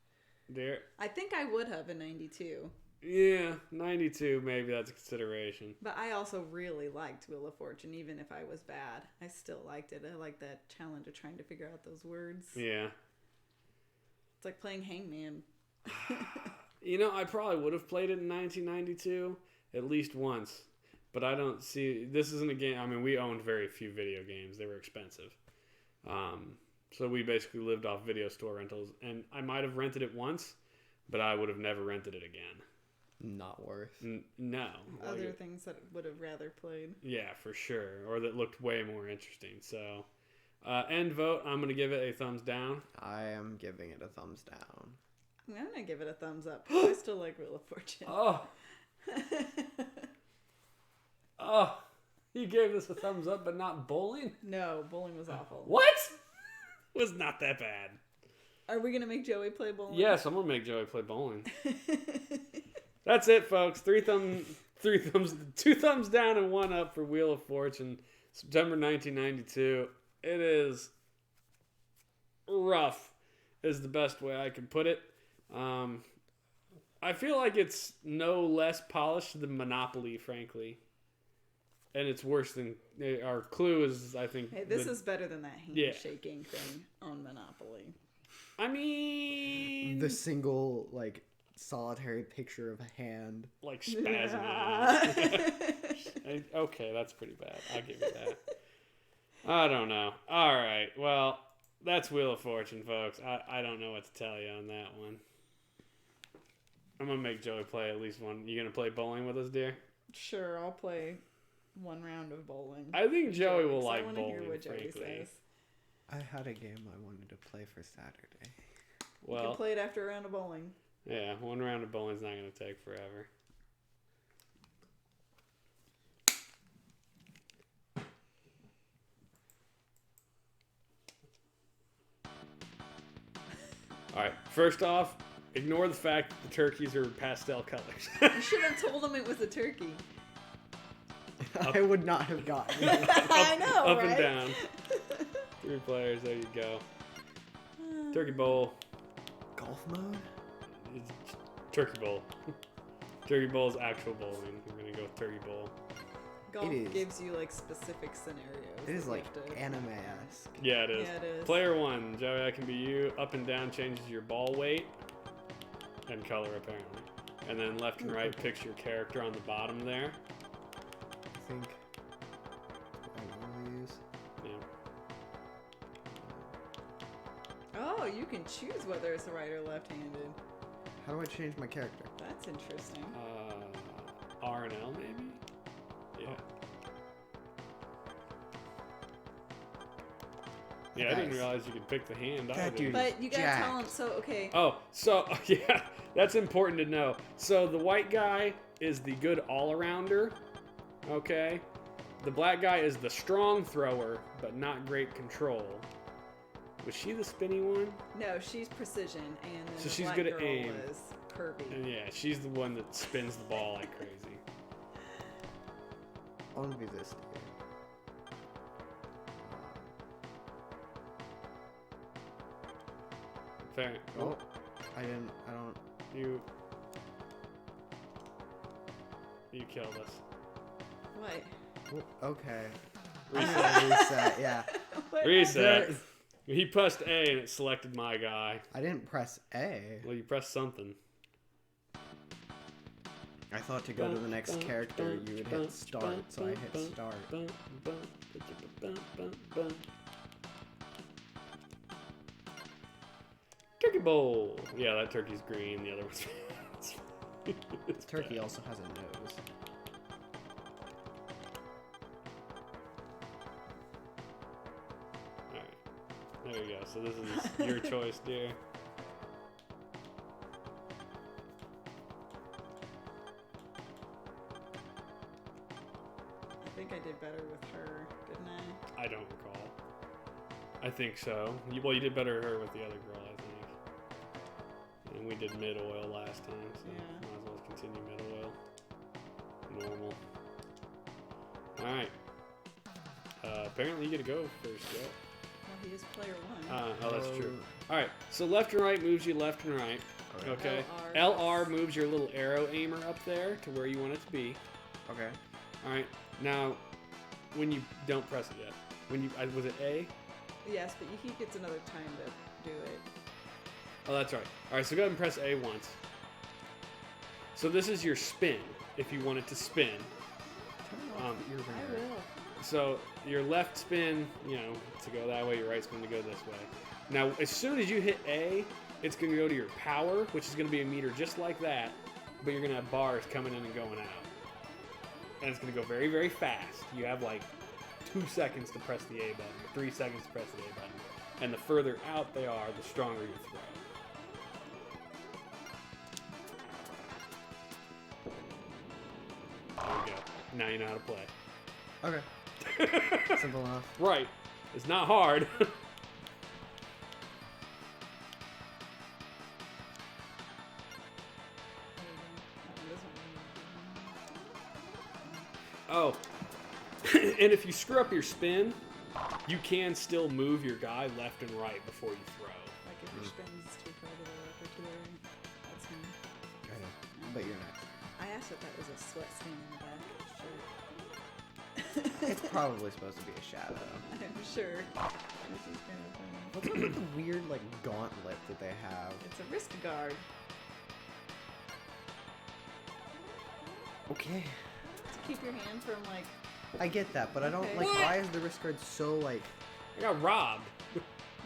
There. I think I would have in 92. Yeah, 92, maybe that's a consideration. But I also really liked Wheel of Fortune, even if I was bad. I still liked it. I liked that challenge of trying to figure out those words. Yeah. It's like playing Hangman. You know, I probably would have played it in 1992 at least once. But I don't see... This isn't a game... I mean, we owned very few video games. They were expensive. So we basically lived off video store rentals. And I might have rented it once, but I would have never rented it again. Not worth. No. Other things that would have rather played. Yeah, for sure. Or that looked way more interesting. So, end vote. I'm going to give it a thumbs down. I am giving it a thumbs down. I'm going to give it a thumbs up. I still like Wheel of Fortune. Oh, you gave this a thumbs up, but not bowling? No, bowling was awful. What? Was not that bad. Are we going to make Joey play bowling? Yes, I'm going to make Joey play bowling. That's it, folks. 2 thumbs down and 1 up for Wheel of Fortune, September 1992. It is rough, is the best way I can put it. I feel like it's no less polished than Monopoly, frankly. And it's worse than... Our Clue is, I think... Hey, this is better than that handshaking thing on Monopoly. I mean... The single, like... solitary picture of a hand. Like spasming. Okay, that's pretty bad. I'll give you that. I don't know. Alright, well, that's Wheel of Fortune, folks. I don't know what to tell you on that one. I'm going to make Joey play at least one. You going to play bowling with us, dear? Sure, I'll play 1 round of bowling. I think Joey will like I bowling, hear what Joey frankly. says. I had a game I wanted to play for Saturday. You can play it after a round of bowling. Yeah, 1 round of bowling's not going to take forever. Alright, first off, ignore the fact that the turkeys are pastel colors. You should have told him it was a turkey. I would not have gotten it. I know, Up right? and down. 3 players, there you go. Turkey bowl. Golf mode? It's Turkey bowl. Turkey bowl is actual bowling. We're going to go with turkey bowl. Golf It is. gives you like specific scenarios. It is that you like have to- anime-esque. Yeah, it is. Yeah, it is. Player 1, Joey, that can be you. Up and down changes your ball weight and color, apparently. And then left and right picks your character on the bottom there. I think I will use. Yeah. Oh, you can choose whether it's right or left-handed. How do I change my character? That's interesting. R and L, maybe? Yeah. Yeah, I didn't Nice. realize you could pick the hand That either. dude- But you gotta Jacked. tell him. So okay. Oh, so yeah, that's important to know. So the white guy is the good all-arounder, okay? The black guy is the strong thrower, but not great control. Was she the spinny one? No, she's precision, and then So the she's black good at girl aim. was curvy. And yeah, she's the one that spins the ball like crazy. I want to be this dude. Fair. Oh, I don't. You killed us. What? Oh, okay. Reset. Reset, yeah. What Reset. happened? He pressed A and it selected my guy. I didn't press A. Well, you pressed something. I thought to go to the next character you would hit start, so I hit start. Turkey bowl. Yeah, that turkey's green. The other one's. It's Turkey bad. also has a nose. Alright. There we go. So this is your choice, dear. I think I did better with her, didn't I? I don't recall. I think so. Well, you did better her with the other girl, I think. And we did mid oil last time, so Yeah. might as well continue mid oil. Normal. Alright. Apparently you get to go first, yeah. Well, he is player one. Oh, that's true. Alright, so left and right moves you left and right. Okay. LR moves your little arrow aimer up there to where you want it to be. Okay. Alright, now, when you don't press it yet. When you, was it A? Yes, but he gets another time to do it. Oh, that's right. Alright, so go ahead and press A once. So this is your spin, if you want it to spin. Turn off your I ringer. will. So your left spin, you know, to go that way, your right spin to go this way. Now, as soon as you hit A, it's going to go to your power, which is going to be a meter just like that, but you're going to have bars coming in and going out. And it's going to go very, very fast. You have like 2 seconds to press the A button, 3 seconds to press the A button. And the further out they are, the stronger you throw. There we go. Now you know how to play. Okay. Simple enough. Right. It's not hard. Oh. And if you screw up your spin, you can still move your guy left and right before you throw. Like if your spin's too far to the left or to the right. That's him. Okay. But you're next. I asked if that was a sweat stain in the back of his shirt. It's probably supposed to be a shadow. I'm sure. This is kind of funny. What's up with the weird, like, gauntlet that they have? It's a wrist guard Okay. to keep your hand from like. I get that, but I don't, Okay. like, What? why is the wrist guard so, like, I got robbed.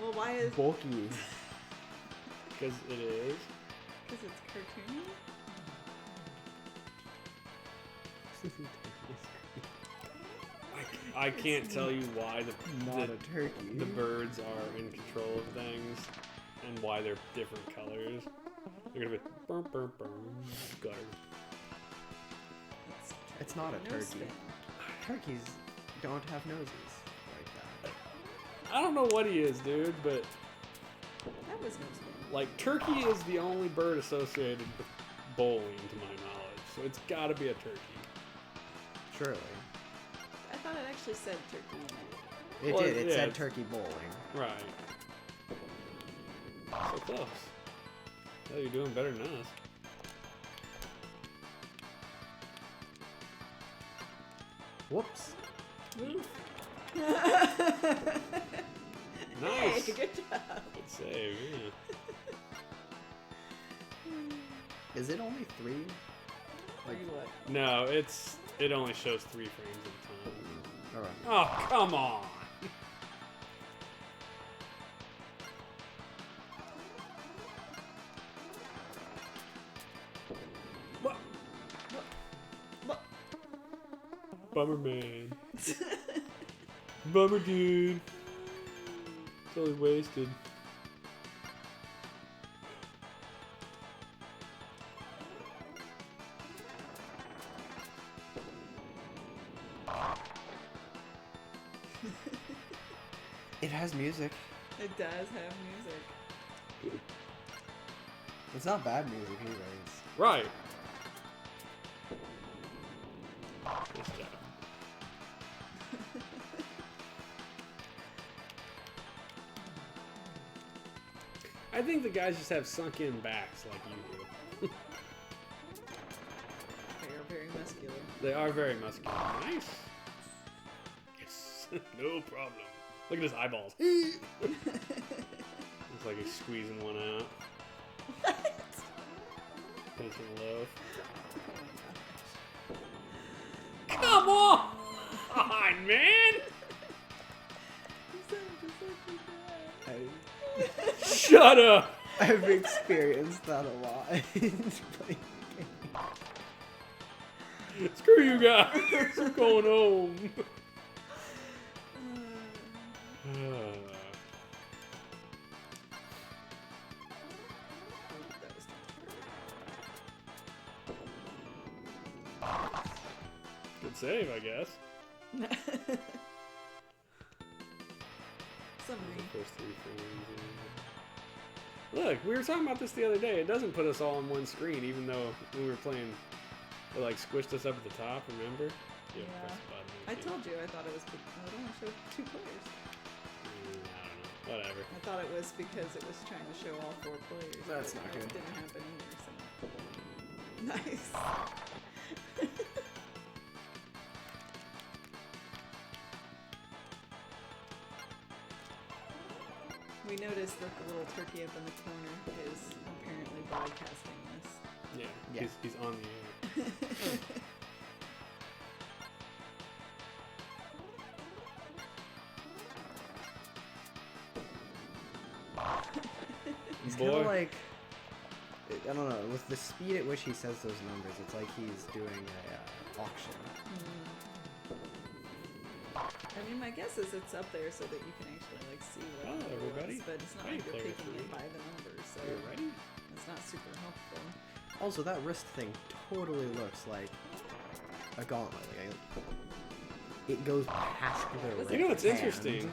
Well, why is? bulky? Because it is. Because it's cartoony. I can't tell you why Not a turkey. the birds are in control of things and why they're different colors. They're gonna be burr, burr, burr, guard. It's not a No turkey. spin. Turkeys don't have noses like that. I don't know what he is, dude, but That was no spin. like turkey is the only bird associated with bowling, to my knowledge. So it's got to be a turkey. Surely. I thought it actually said turkey in it. It Well, did. It yeah, said it's- turkey bowling. Right. So close. Hell, you're doing better than us. Whoops. Nice. Hey, good job. Good save, yeah. Is it only 3? Like what? No, it only shows 3 frames at a time. Alright. Oh, come on. What? What? Bummer man. Bummer dude. Totally wasted. It has music. It does have music. It's not bad music either. It's... Right. Nice job. I think the guys just have sunk in backs like you do. They are very muscular. They are very muscular. Nice. Yes. No problem. Look at his eyeballs. Looks like he's squeezing one out. What? Pinching a loaf. Oh my gosh. Come on, man! You sound just like your dad. Shut up! I've experienced that a lot. Screw you guys! I'm going home. Good save, I guess. Summary. First 3 frames. Look, we were talking about this the other day. It doesn't put us all on one screen, even though when we were playing, it like squished us up at the top. Remember? You have to press the button. I told you I thought it was because it only showed 2 players. I don't know. Whatever. I thought it was because it was trying to show all 4 players. That's but not it good. didn't happen either. So. Nice. We noticed that the little turkey up in the corner is apparently broadcasting this. Yeah. Yeah. He's on the air. He's Boy. kind of like, I don't know, with the speed at which he says those numbers, it's like he's doing a auction. I mean, my guess is it's up there so that you can actually like see what Hello, the number everybody. was, but it's not Hey, like you're player picking three. it by the numbers, so You ready? it's not super helpful. Also, that wrist thing totally looks like a gauntlet. Like it goes past the You know what's hand. interesting?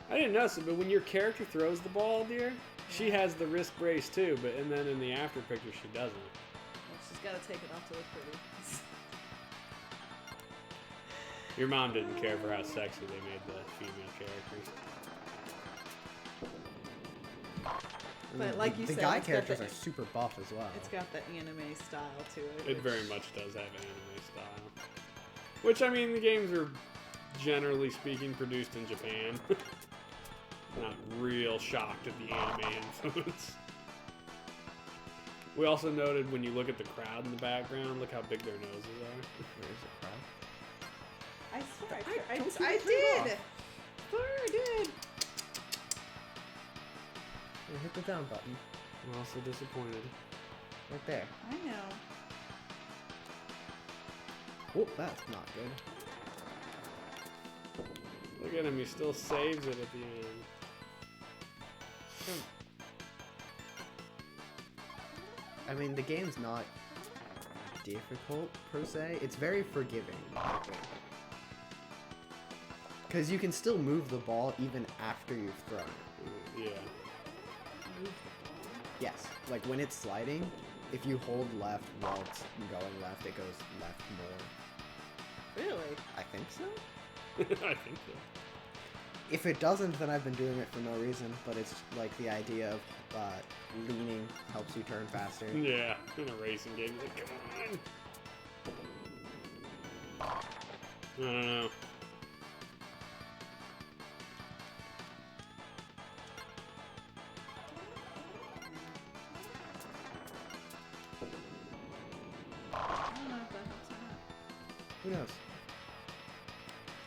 I didn't notice it, but when your character throws the ball, dear, she has the wrist brace too, but and then in the after picture she doesn't. Well, she's got to take it off to look pretty. Your mom didn't care for how sexy they made the female characters. But like you the said, guy it's got characters the- are super buff as well. It's got the anime style to it. It very which- much does have anime style. Which, I mean, the games are, generally speaking, produced in Japan. Not real shocked at the anime influence. We also noted when you look at the crowd in the background, look how big their noses are. Where's the crowd? I swear, don't I you did. turn it Swear I did. Yeah, hit the down button. I'm also disappointed. Right there. I know. Oh, that's not good. Look at him, he still saves it at the end. I mean, the game's not difficult per se. It's very forgiving, I think. Because you can still move the ball even after you've thrown it. Yeah. Yes, like when it's sliding, if you hold left while it's going left, it goes left more. Really? I think so. I think so. If it doesn't, then I've been doing it for no reason, but it's like the idea of leaning helps you turn faster. Yeah, in a racing game, like, come on. I don't know. I don't know if that helps or not. Who knows?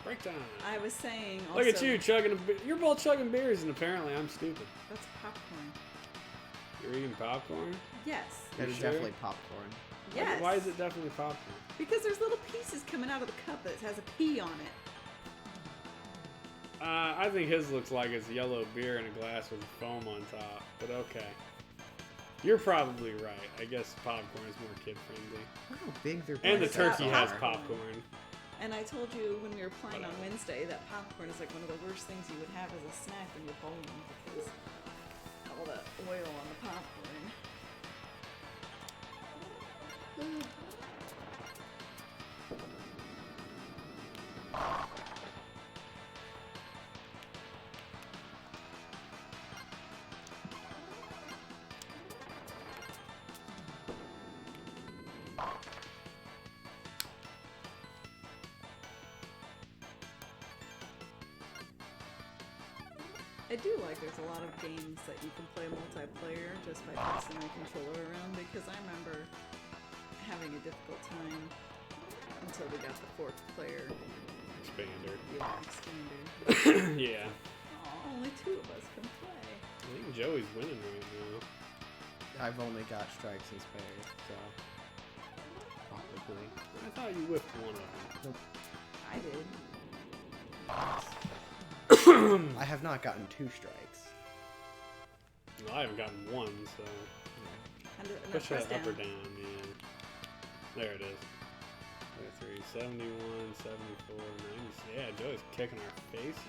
Break time. I was saying also. Look at you chugging you're both chugging beers, and apparently I'm stupid. That's popcorn. You're eating popcorn? Yes. That is sure? definitely popcorn. Yes. Why is it definitely popcorn? Because there's little pieces coming out of the cup that has a pea on it. I think his looks like it's yellow beer in a glass with foam on top, but okay. You're probably right. I guess popcorn is more kid friendly. Look how big their And the glasses turkey are. has popcorn. And I told you when we were playing on Whatever. Wednesday that popcorn is like one of the worst things you would have as a snack when you're bowling because all the oil on the popcorn. I do like there's a lot of games that you can play multiplayer just by passing the controller around because I remember having a difficult time until we got the 4th player Expander. expander. Yeah. Oh, only 2 of us can play. I think Joey's winning right now. I've only got strikes and spares, so probably. I thought you whipped one of them. I did. I have not gotten 2 strikes. Well, I haven't gotten one, so And push press that up or down. down. Yeah. There it is. 3, 71, 74, 90. Yeah, Joey's kicking our face in.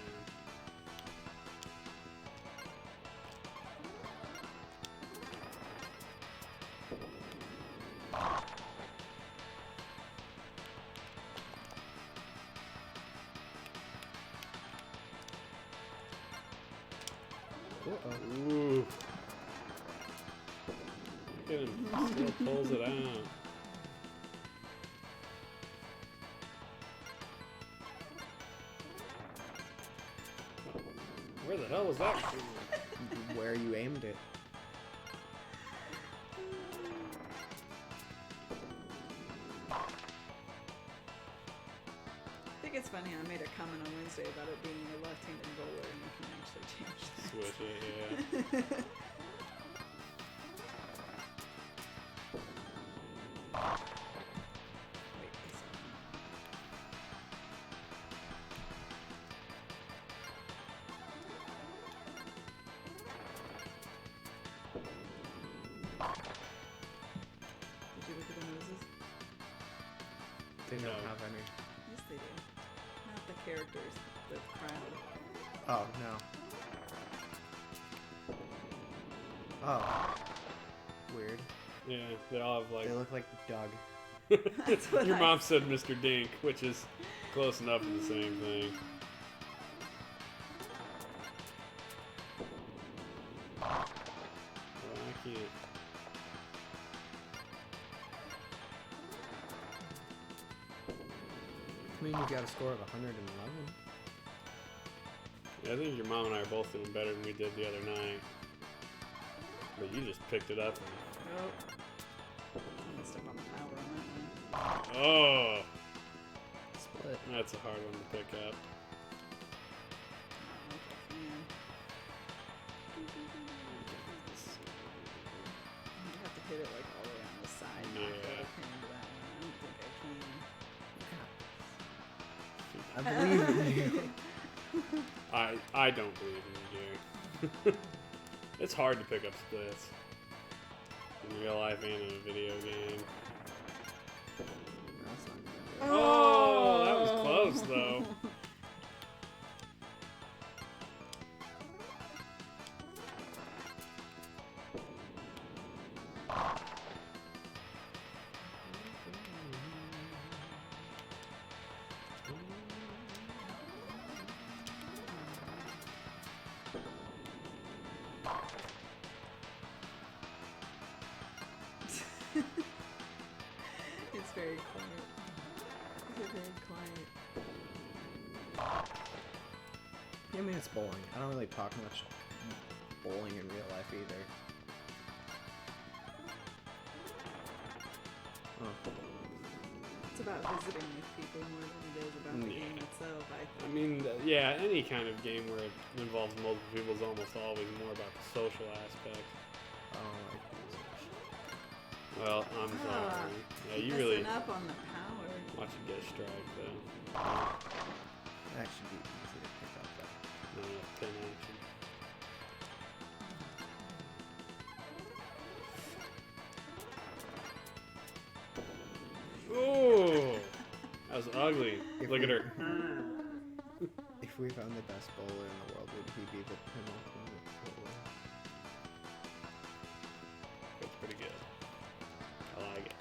Uh-oh. Ooh. Look at him. Still pulls it out. Where the hell was that? Where you aimed it. I think it's funny. I made a comment on Wednesday about it being a left-handed roller, and you can actually change that. Switch it, yeah. Wait, this one. Did you look at the noses? They don't No. have any. Yes, they do. Not the characters, the crowd. Oh, no. Oh. Weird. Yeah, they all have like. They look like Doug. That's what Your I mom said Mr. Dink, which is close enough to the same thing. Well, I can't. I mean, you got a score of 111. Yeah, I think your mom and I are both doing better than we did the other night. But you just picked it up. Nope. I messed up on the power on that one. Oh, Split. that's a hard one to pick up. I don't know if I can. You have to hit it like all the way on the side. Not Yeah. the other hand to that one. I don't think I can. I believe in you. I don't believe in you, Jerry. It's hard to pick up splits in real life and in a video game. That's not good. Oh, that was close though. It's very quiet. It's very quiet. Yeah, I mean, it's bowling. I don't really talk much bowling in real life either. Oh. It's about visiting with people more than it is about the game itself, I I think. mean, yeah, any kind of game where it involves multiple people is almost always more about the social aspect. I don't like this. Well, I'm sorry. Yeah, you Messing really up on the power. watch it get strike though. That should be easy to pick up though. Not enough pin action. Oh, that was ugly. If Look at we- her. If we found the best bowler in the world, would he be the penultimate bowler? That's pretty good. I like it.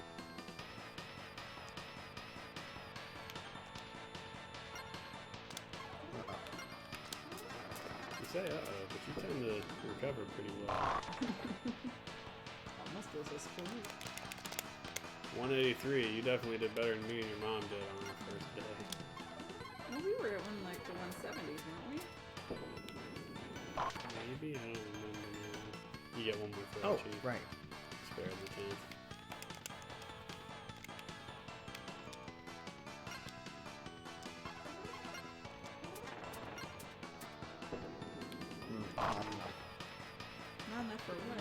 Uh-oh. You say uh-oh, but you tend to recover pretty well. Almost was a sport. 183, you definitely did better than me and your mom did on our first day. Well, we were at the 170s, weren't we? Maybe? I don't remember now. You get one more throw, Oh, Chief. right. Spare the 10th. Not enough. Not enough for what?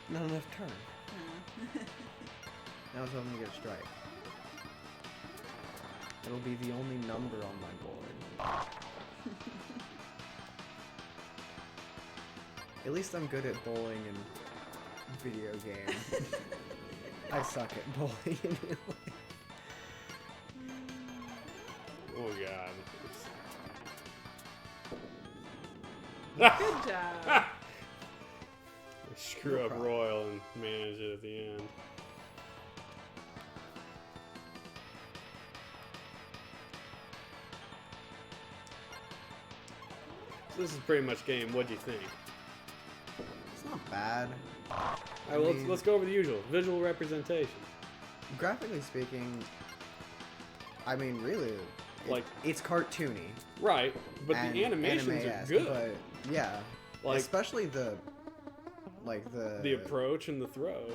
Not enough turn. Uh, Now I was hoping to get a strike. It'll be the only number on my board. At least I'm good at bowling in video games. I suck at bowling in real life. Oh, God. Good job. Screw No up problem. Royal and manage it at the end. So this is pretty much game. What do you think? It's not bad. All right, well, mean- let's go over the usual. Visual representation. Graphically speaking, I mean, really, Like- it's cartoony. Right, but and the animations are anime-esque, good. But yeah, Like- especially the The approach and the throw.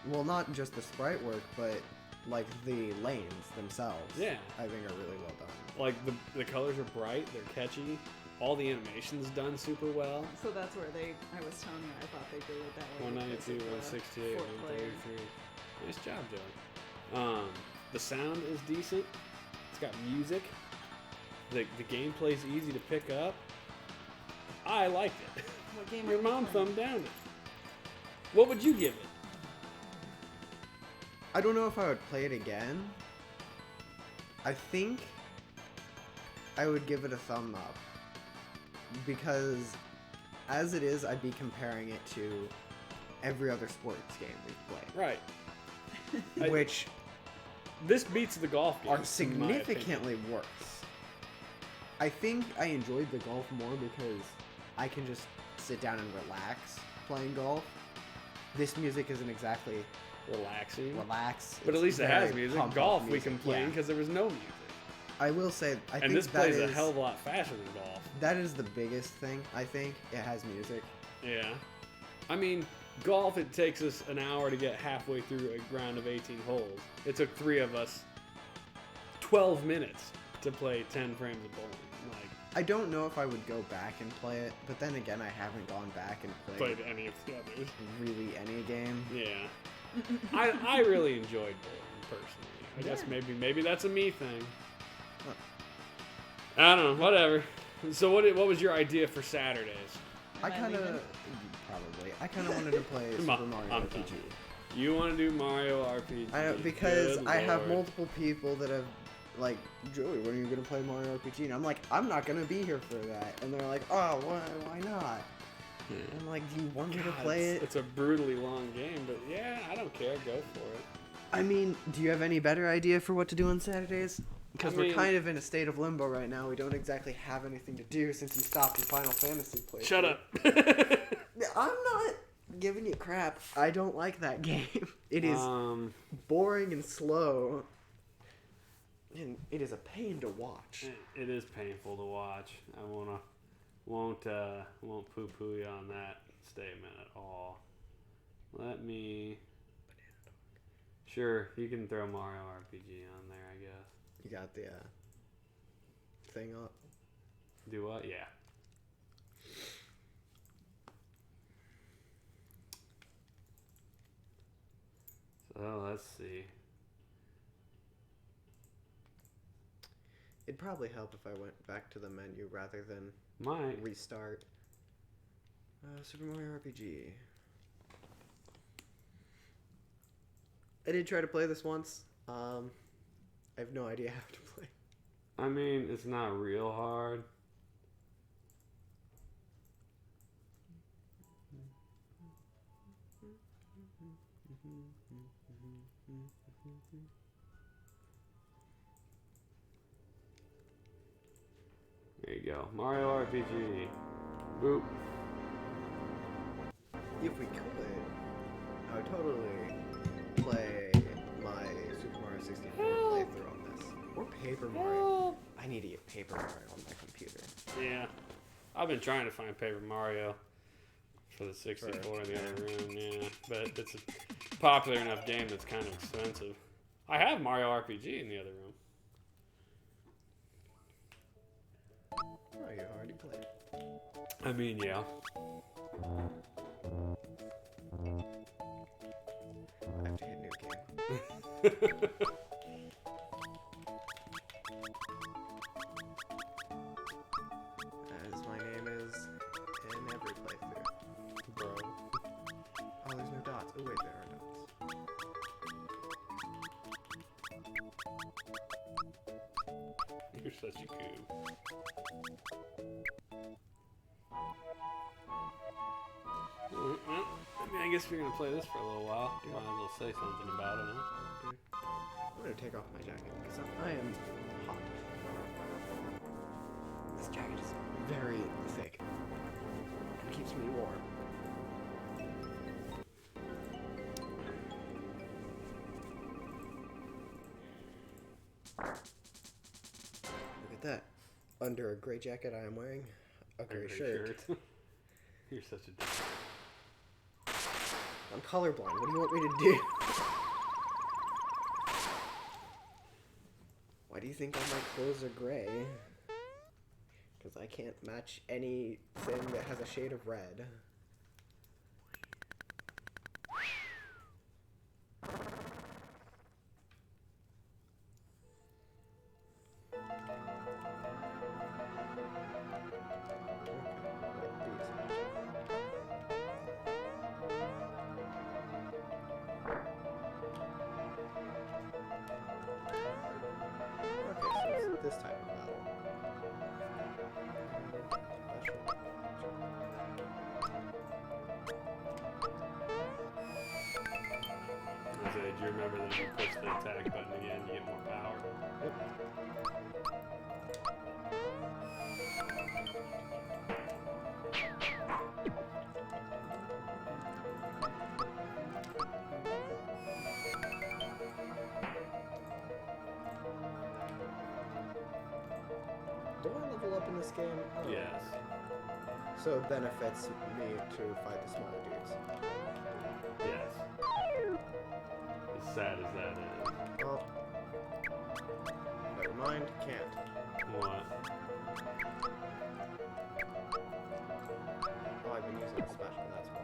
well, not just the sprite work, but like the lanes themselves. Yeah. I think are really well done. Like the colors are bright, they're catchy. All the animation's done super well. So that's where I was telling you, I thought they did it that way. 192, because of the 168, four player. 133. Nice job, Joey. The sound is decent. It's got music. The gameplay's easy to pick up. I liked it. What game Your are you mom playing? thumbed down it. What would you give it? I don't know if I would play it again. I think I would give it a thumb up because as it is, I'd be comparing it to every other sports game we've played, Right. I- which This beats the golf game. are in my opinion. significantly worse. I think I enjoyed the golf more because I can just sit down and relax playing golf. This music isn't exactly Relaxing. relax. But at it's least it has very music. pump-up Golf we music, complain yeah. because there was no music. I will say, I And think this that plays a is- hell of a lot faster than golf. That is the biggest thing, I think. It has music. Yeah. I mean, golf, it takes us an hour to get halfway through a round of 18 holes. It took 3 of us 12 minutes to play 10 frames of bowling. Like, I don't know if I would go back and play it, but then again, I haven't gone back and played played any of the others. really any game. Yeah. I really enjoyed bowling, personally. I guess maybe that's a me thing. I don't know, whatever. So what was your idea for Saturdays? I Am kind leaving? of, probably, I kind of wanted to play Come Super on, Mario I'm RPG. done. You want to do Mario RPG? I know, because Good I have Lord. multiple people that have, like, Joey, when are you going to play Mario RPG? And I'm like, I'm not going to be here for that. And they're like, oh, why not? Yeah. And I'm like, do you want me to God, play it? It's a brutally long game, but yeah, I don't care. Go for it. I mean, do you have any better idea for what to do on Saturdays? Because I we're mean- kind of in a state of limbo right now. We don't exactly have anything to do since you stopped your Final Fantasy play. Shut up. I'm not giving you crap. I don't like that game. It is boring and slow. And it is a pain to watch. It is painful to watch. I won't poo-poo you on that statement at all. Let me. Sure, you can throw Mario RPG on there, I guess. You got the thing up. Do what? Yeah. So let's see. It'd probably help if I went back to the menu rather than Might. restart. Super Mario RPG. I did try to play this once. I have no idea how to play. I mean, it's not real hard. There you go. Mario RPG. Boop. If we could, I would totally play my Super Mario 64 playthrough on this. Or Paper Mario. I need to get Paper Mario on my computer. Yeah. I've been trying to find Paper Mario for the 64 in the other room, yeah. But it's a popular enough game that's kind of expensive. I have Mario RPG in the other room. Oh, you already played. I mean, yeah. I have to hit new game. As my name is in every playthrough. Bro. Oh, there's no dots. Oh, wait, there are dots. You're such a goof. Well, I mean, I guess we're gonna play this for a little while. You might as well say something about it, huh? Dude. I'm gonna take off my jacket because I am hot. This jacket is very thick. It keeps me warm. Look at that. Under a gray jacket I am wearing a gray shirt. You're such a dick. I'm colorblind. What do you want me to do? Why do you think all my clothes are gray? Because I can't match anything that has a shade of red. Okay, so it's this type of battle. I said, do you remember that if you push the attack button again, you get more power? Yep. Do I level up in this game? Oh. Yes. So it benefits me to fight the smaller dudes. Yes. As sad as that is. Oh. Never mind, can't. What? Oh, I've been using a special, that's why.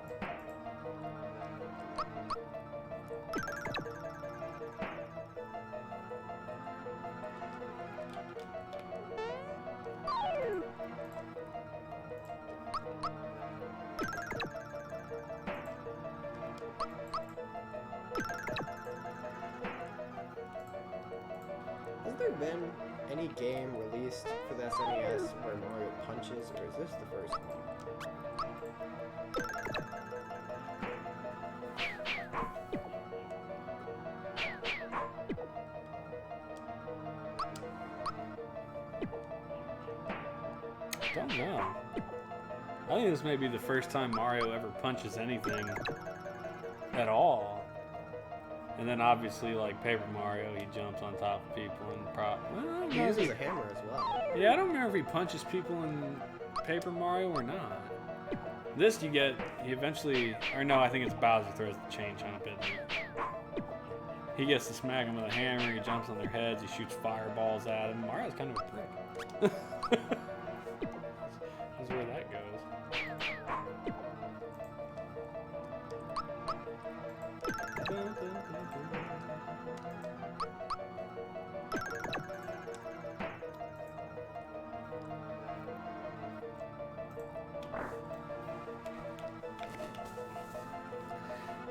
Has there been any game released for the SNES where Mario punches, or is this the first one? Don't know. I think this may be the first time Mario ever punches anything at all. And then obviously, like Paper Mario, he jumps on top of people and He uses a hammer as well. Yeah, I don't remember if he punches people in Paper Mario or not. This you eventually, or no, I think it's Bowser throws the chain chomp in there. He gets to smack him with a hammer, he jumps on their heads, he shoots fireballs at him. Mario's kind of a prick. That's where that goes.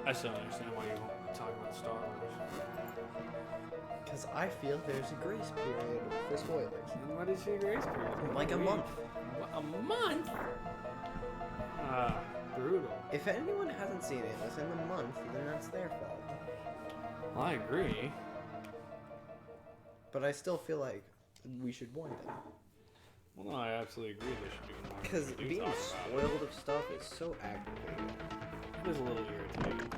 I still don't understand why you're talking about Star Wars. Because I feel there's a grace period for spoilers. And what is your grace period? Like a month. A month? Ah, brutal. If anyone hasn't seen it within a month, then that's their fault. Well, I agree. But I still feel like we should warn them. Well, no, I absolutely agree there should be more. Because We do being talk about spoiled of stuff is so aggravating. it is a little irritating.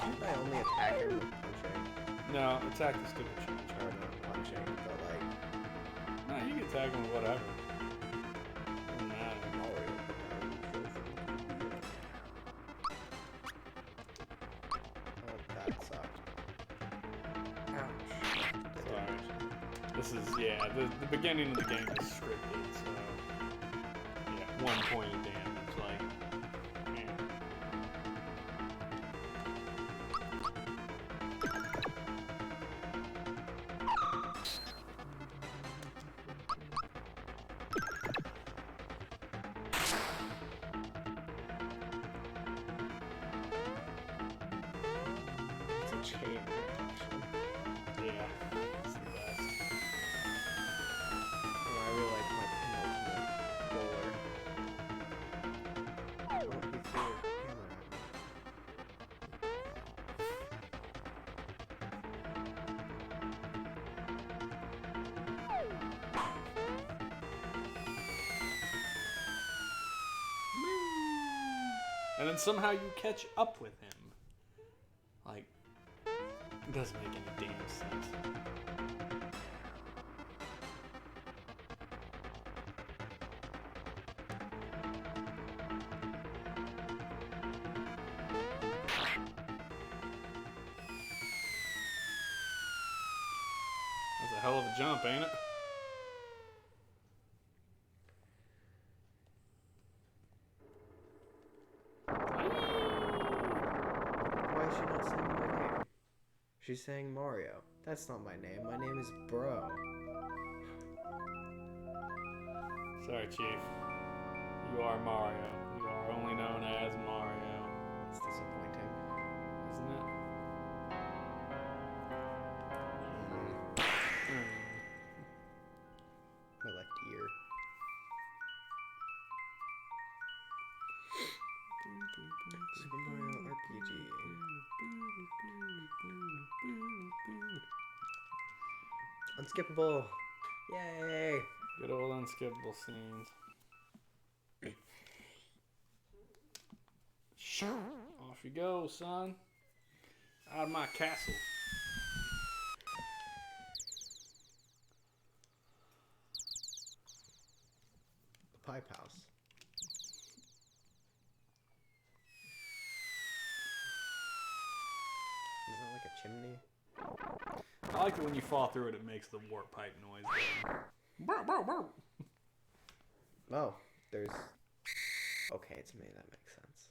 Can't I only attack him with punching? No, attack the stupid change. Or not punching, but like... No, you can attack him with whatever. Doesn't matter. Oh, that sucked. Ouch. Sorry. This is, yeah, the beginning of the game is scripted, so... Yeah, 1 point of damage, like... Man. It's a chain reaction. Yeah, it's the best. Oh, I really like my penultimate bowler. Oh, he threw a hammer at me. And then somehow you catch up with him. Like, it doesn't make any damn sense. That's a hell of a jump, ain't it? Why is she not saying my name? She's saying Mario. That's not my name. My name is Bro. Sorry, Chief. You are Mario. You are only known as Mario. It's disappointing. Isn't it? My left ear. Super Mario RPG. Unskippable. Yay! Good old unskippable scenes. Off you go, son. Out of my castle. The pipe house. Is that like a chimney? I like it when you fall through it, it makes the warp pipe noise. Burr, burr, burr. Oh, there's... Okay, to me that makes sense.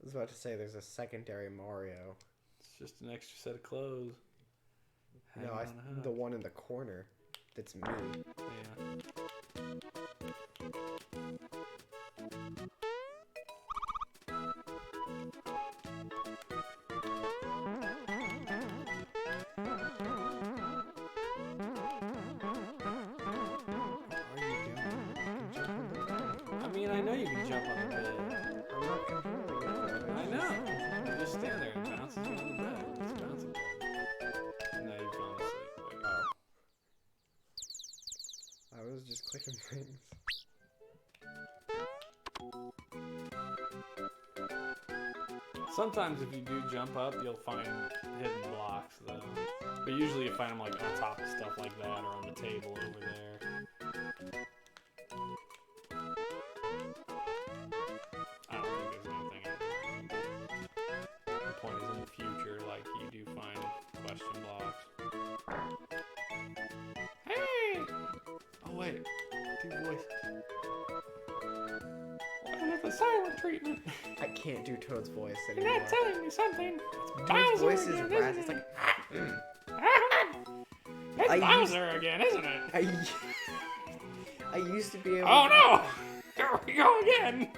I was about to say there's a secondary Mario. It's just an extra set of clothes. No, Hanging on a hook. the one in the corner. That's me. Yeah. What are you doing? Jump on the bed. I mean, I know you can jump on the bed. I'm not controlling it. I know. You just stand there and it bounces you on the bed. It's a bouncing bed. And now you've gone to sleep. Like, Oh. I was just clicking things. sometimes if you do jump up, you'll find hidden blocks, though. But usually you find them like on top of stuff like that or on the table over there. I don't think there's anything in there. The point is in the future, like, you do find question blocks. Hey! Oh, wait. Do voice. What with the silent treatment? I can't do Toad's voice You're anymore. not telling me something. It's Toad's Bowser voice is again, rat. isn't It's it? like. It's I Bowser again, isn't it? I used to be able. Oh no! Here we go again!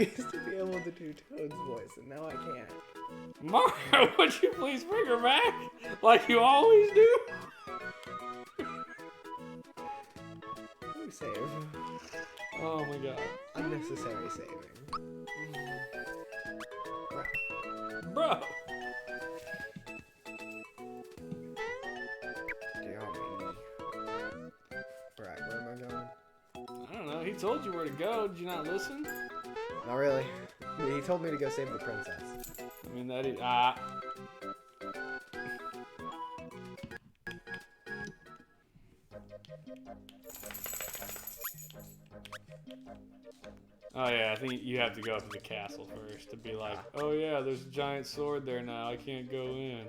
used to be able to do Toad's voice, and now I can't. Mario, would you please bring her back? Like you always do? Let me save. Oh my god. Unnecessary saving. Bro! Get on my knee. Right, where am I going? I don't know. He told you where to go. Did you not listen? Not really. He told me to go save the princess. I mean, that is... Oh yeah, I think you have to go up to the castle first to be like, oh yeah, there's a giant sword there now, I can't go in.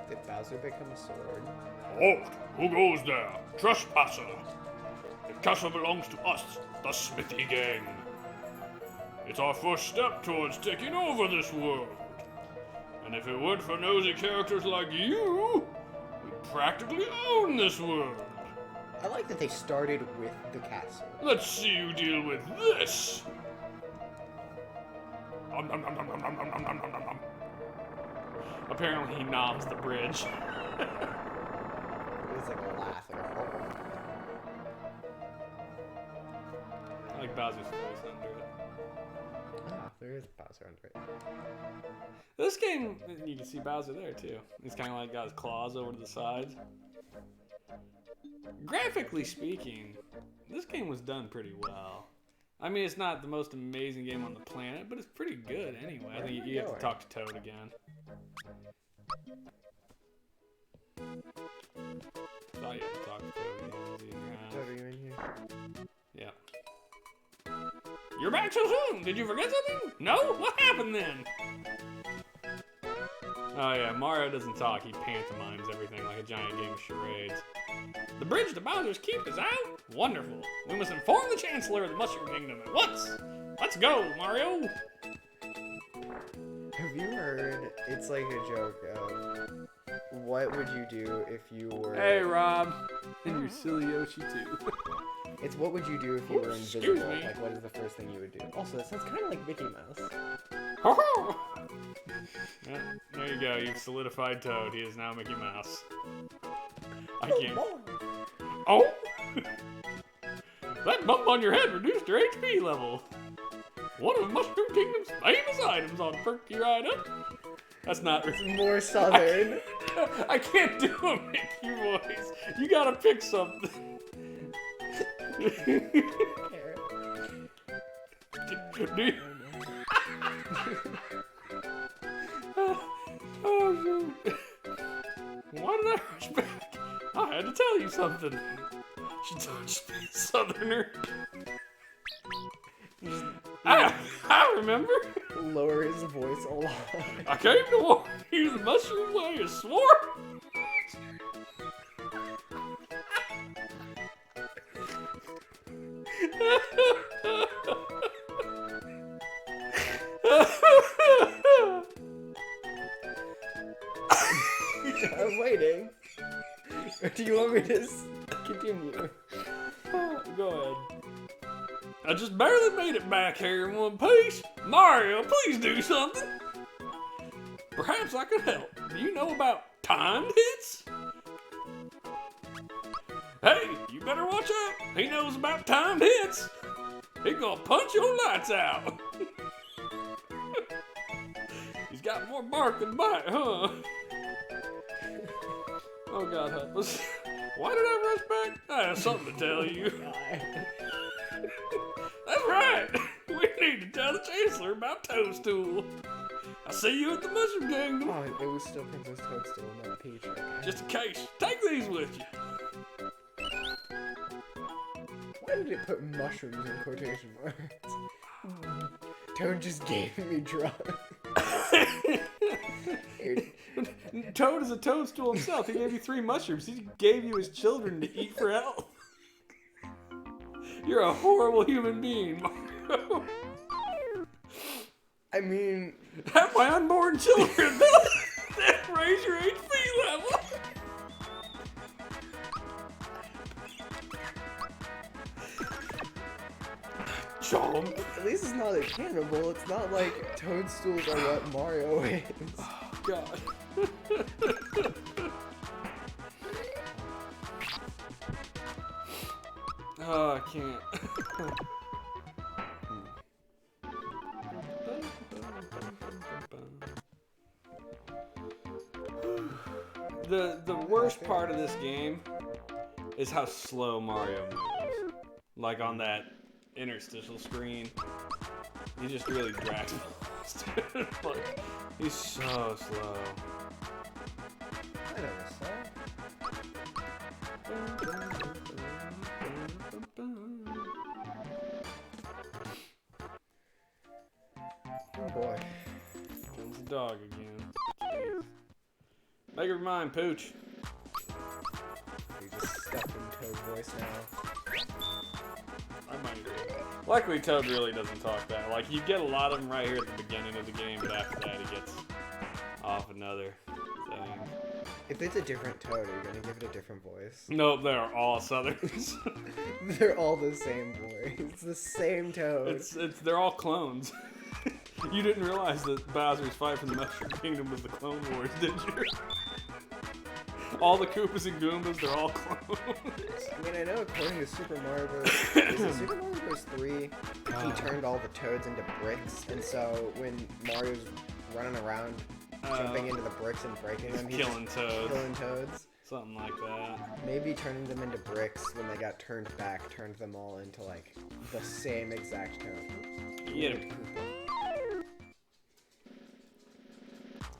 Did Bowser become a sword? Halt! Who goes there? Trespasser! The castle belongs to us, the Smithy Gang. It's our first step towards taking over this world. And if it weren't for nosy characters like you, we'd practically own this world. I like that they started with the castle. Let's see you deal with this. Nom, nom, nom, nom, nom, nom, nom, nom, nom, nom, nom. Apparently he knobs the bridge. It's like a laugh, like a hole. I like Bowser's voice under it. Ah, there is Bowser under it. This game, you can see Bowser there too. He's kind of like got his claws over to the sides. Graphically speaking, this game was done pretty well. I mean, it's not the most amazing game on the planet, but it's pretty good anyway. I think you have to talk to Toad again. Thought you had to talk to Toad again. Is he in your house? Toad, are you in here? Yeah. You're back so soon! Did you forget something? No? What happened then? Oh yeah, Mario doesn't talk, he pantomimes everything like a giant game of charades. The bridge to Bowser's Keep is out? Wonderful. We must inform the Chancellor of the Mushroom Kingdom at once. Let's go, Mario! Have you heard, it's like a joke of, what would you do if you were... Hey, Rob. And your silly Yoshi too. It's what would you do if you were Excuse invisible? me. Like, what is the first thing you would do? Also, that sounds kind of like Mickey Mouse. Yeah, there you go, you've solidified Toad. He is now Mickey Mouse. I can't. Oh! That bump on your head reduced your HP level. One of Mushroom Kingdom's famous items on Perk You Ride Up. That's not... It's more southern. I can't do a Mickey voice. You gotta pick something. Do you... Oh, shoot. Why did I rush back? I had to tell you something. She touched me, Southerner. I remember. Lower his voice a lot. I came to warn you the mushroom way is swore. I'm waiting. Do you want me to continue? Go ahead. I just barely made it back here in one piece. Mario, please do something. Perhaps I could help. Do you know about timed hits? Hey, you better watch out. He knows about timed hits. He gonna punch your lights out. He's got more bark than bite, huh? Oh God, help us. Why did I rush back? I have something to tell you. That's right. We need to tell the Chancellor about Toadstool. I'll see you at the Mushroom Kingdom. Oh, it was still Princess Toadstool, not Peach. Okay. Just in case, take these with you. Why did it put mushrooms in quotation marks? Toad just gave me drugs. Toad is a toadstool himself. He gave you 3 mushrooms. He gave you his children to eat for health. You're a horrible human being, Mario. I mean... Have my unborn children. Raise your HP level. Jump. At least it's not a cannibal. It's not like toadstools are what Mario is. God. Oh, I can't. The worst part of this game is how slow Mario moves. Like on that interstitial screen, he just really drags balls. Like, he's so slow. I never saw. Oh boy. Comes the dog again. Jeez. Make up your mind, Pooch. You just stuck in Toad voice now. I might agree. Luckily, Toad really doesn't talk that. Like, you get a lot of them right here at the beginning of the game, but after that, he gets off another thing. If it's a different Toad, are you gonna give it a different voice? Nope, they're all Southerns. They're all the same voice. It's the same Toad. They're all clones. You didn't realize that Bowser's fight from the Mushroom Kingdom was the Clone Wars, did you? All the Koopas and Goombas, they're all clones. I mean, I know according to Super Mario Bros. Is it Super Mario Bros. 3, he turned all the Toads into bricks, and so when Mario's running around, jumping into the bricks and breaking them, he's killing Toads. killing Toads. Something like that. Maybe turning them into bricks when they got turned back turned them all into, like, the same exact Toad. Yeah.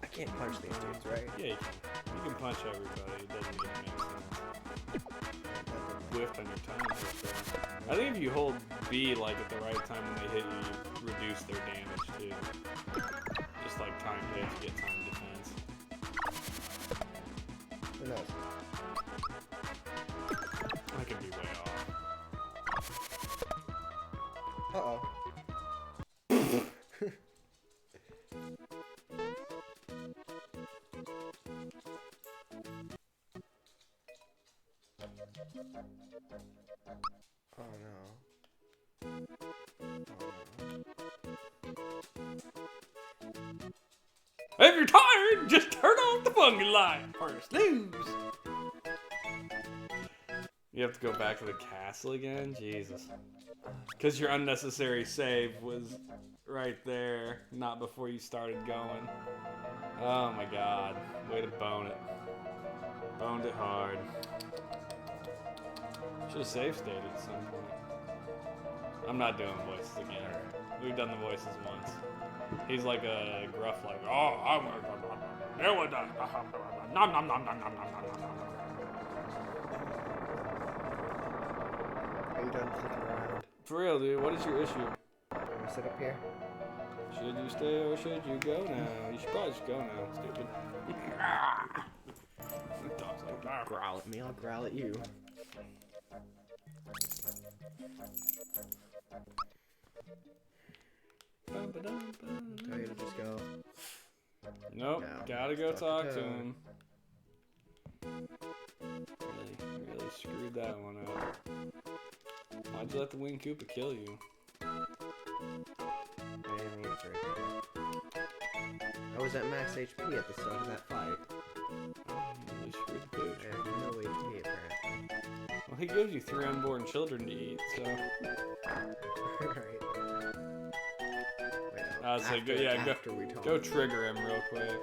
I can't punch these dudes, right? Yeah, you can. You can punch everybody. It doesn't even make sense. Whiffed on your time right there. I think if you hold B like at the right time when they hit you, you reduce their damage too. Just like time hits, you get time defense. Who knows? I could be way off. Uh-oh. Oh no. If you're tired, just turn on the fungi line or snooze. You have to go back to the castle again? Jesus. Because your unnecessary save was right there, not before you started going. Oh my god. Way to bone it. Boned it hard. Should have save stated at some point. I'm not doing voices again. We've done the voices once. He's like a gruff, like, oh, I'm nom nom nom nom nom nom nom nom. Are you done clicking around? For real, dude, what is your issue? I'm gonna sit up here. Should you stay or should you go now? You should probably just go now, stupid. Dog's like, "Arr." Growl at me, I'll growl at you. Tell you to just go. Nope, No, gotta go talk to Toad. him. Really screwed that one up. Why'd you let the Winged Koopa kill you? I didn't mean to. I was at max HP at the start of that fight. Really screwed the pooch. I have no HP apparently. Well, he gives you 3 unborn children to eat, so. Right. Wait, no. I was like, yeah, after we talk. go trigger him real quick.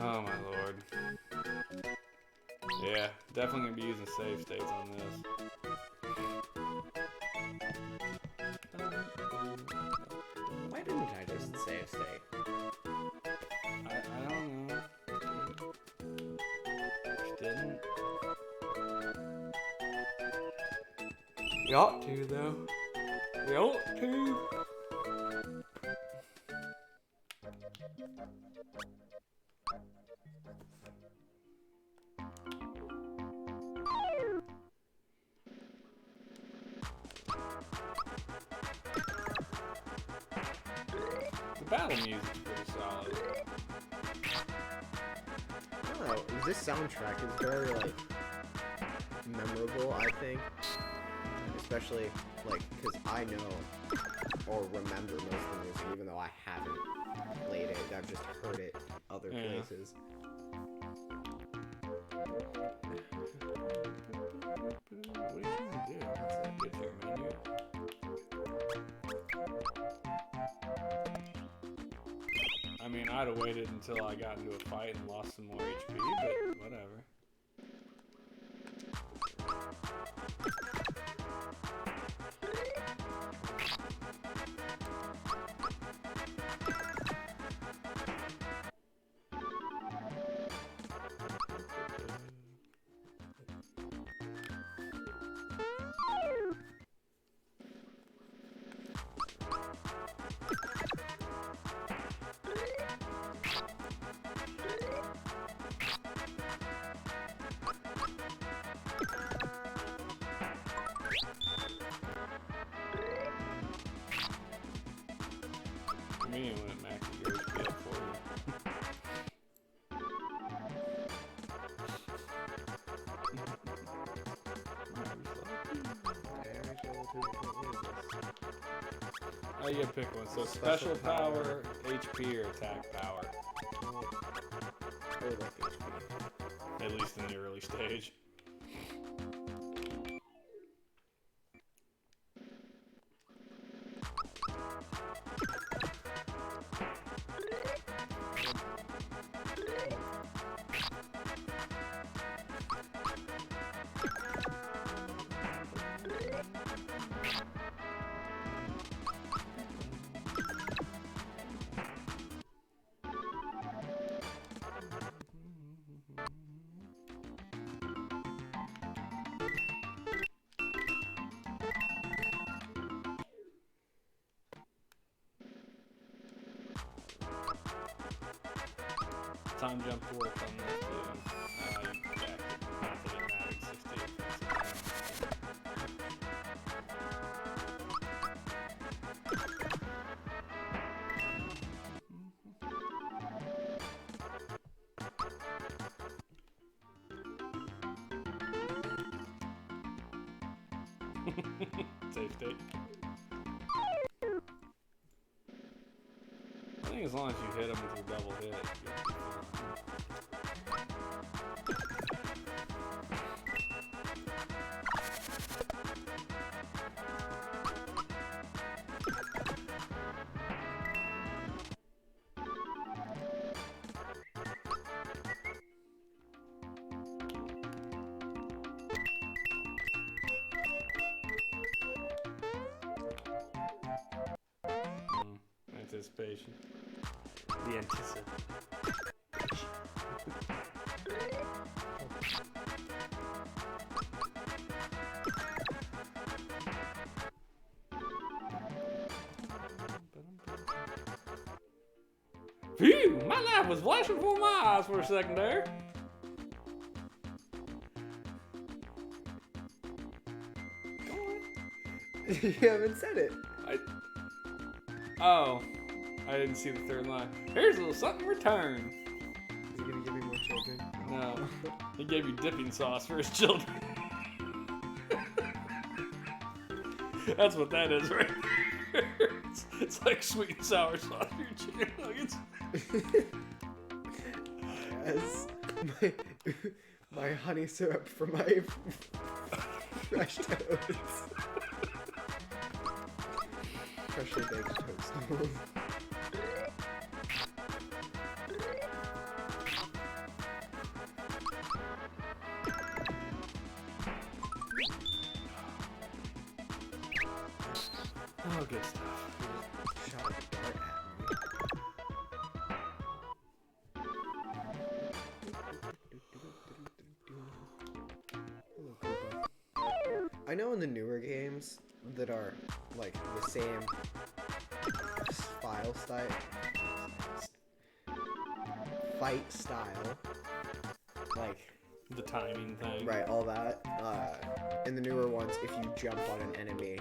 Oh my lord. Yeah, definitely gonna be using save states on this. Why didn't I just save state? I don't know. Just didn't. You ought to, though. You ought to. battle music's pretty solid. I don't know. This soundtrack is very like memorable. I think, especially like because I know or remember most of the music, even though I haven't played it. I've just heard it other places. What are you trying to do? Get to your menu. I mean, I'd have waited until I got into a fight and lost some more HP, but whatever. Me and when it maxes your HP up for you. Oh, you gotta pick one. So special power, HP, or attack power. I would like HP. At least in the early stage. Time jump to work on this too. You jacked it. Not that it mattered. 68. Safe state. I think as long as you hit them with your double hit, you'll be anticipation. The anticipation. Phew! My life was flashing before my eyes for a second there. Go on. You haven't said it. Oh, I didn't see the third line. Here's a little something in return. Is he gonna give me more children? No, he gave you dipping sauce for his children. That's what that is, right? It's like sweet and sour sauce for your chicken nuggets. Yes. My honey syrup for my fresh toast. Freshly baked toast. Oh, good stuff. Shot a dart at me. I know in the newer games that are like the same fight style, like The timing thing. right, all that. In the newer ones, if you jump on an enemy,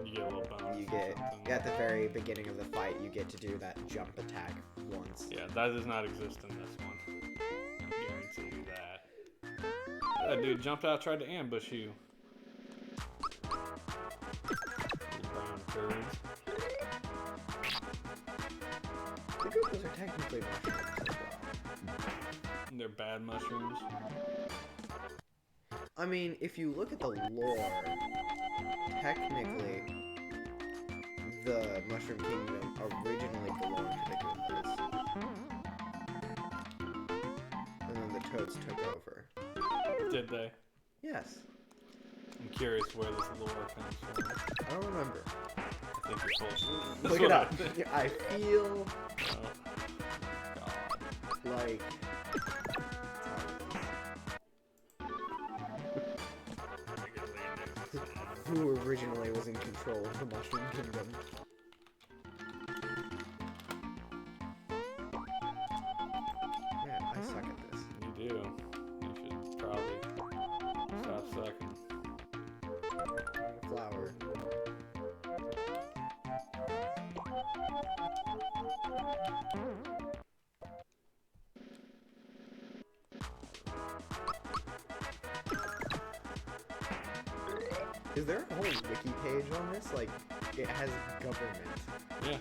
You get a little bonus. you get something. at the very beginning of the fight, you get to do that jump attack once. Yeah, that does not exist in this one. I guarantee you that. That dude jumped out, tried to ambush you. Little brown turds. The Goombas are technically mushrooms as well. They're bad mushrooms. I mean, if you look at the lore, technically, the Mushroom Kingdom originally belonged to the Goombas. And then the Toads took over. Did they? Yes. I'm curious where this lore comes from. I don't remember. I think you're bullshit. Look it up. I feel Oh, God. like... who originally was in control of the Mushroom Kingdom. Man, I suck at this. You do. You should probably stop sucking. Flower. Is there a whole wiki page on this? Like, it has government. Yeah.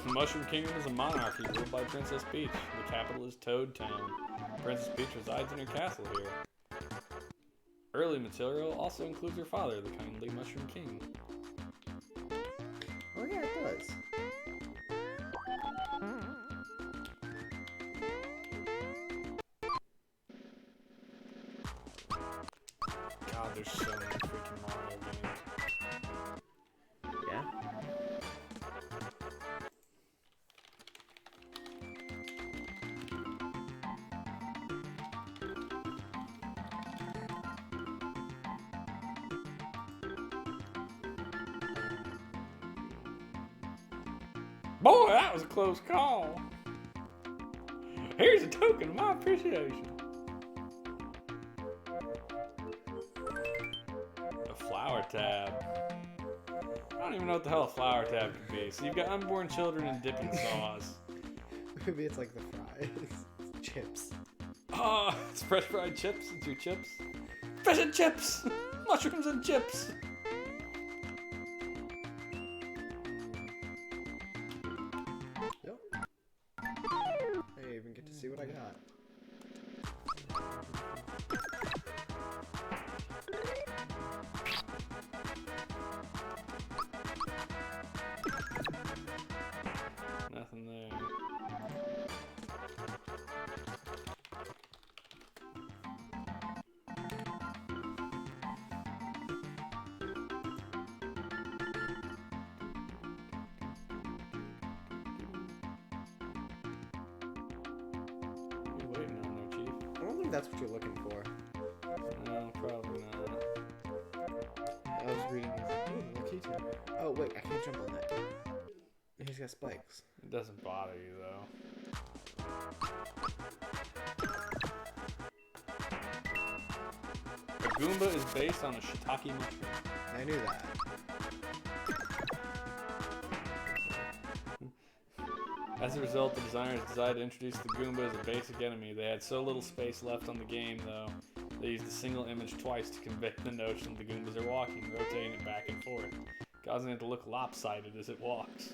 The Mushroom Kingdom is a monarchy ruled by Princess Peach. The capital is Toad Town. Princess Peach resides in her castle here. Early material also includes her father, the kindly Mushroom King. Oh yeah, it does. God, there's so many freaking Mario games. Yeah. Boy, that was a close call. Here's a token of my appreciation. A flower tab. I don't even know what the hell a flower tab could be. So you've got unborn children and dipping sauce. Maybe it's like the fries. Chips. Oh, it's fresh fried chips. It's your chips. Fish and chips! Mushrooms and chips! Yep. I even get to see what I got. Nothing there. What are you waiting on there, Chief? I don't think that's what you're looking for. No, probably not. I was reading this. Ooh, look, he too. Oh, wait, I can't jump on that. He's got spikes. It doesn't bother you, though. The Goomba is based on a shiitake mushroom. I knew that. As a result, the designers decided to introduce the Goomba as a basic enemy. They had so little space left on the game, though. They used a single image twice to convey the notion the Goombas are walking, rotating it back and forth, causing it to look lopsided as it walks.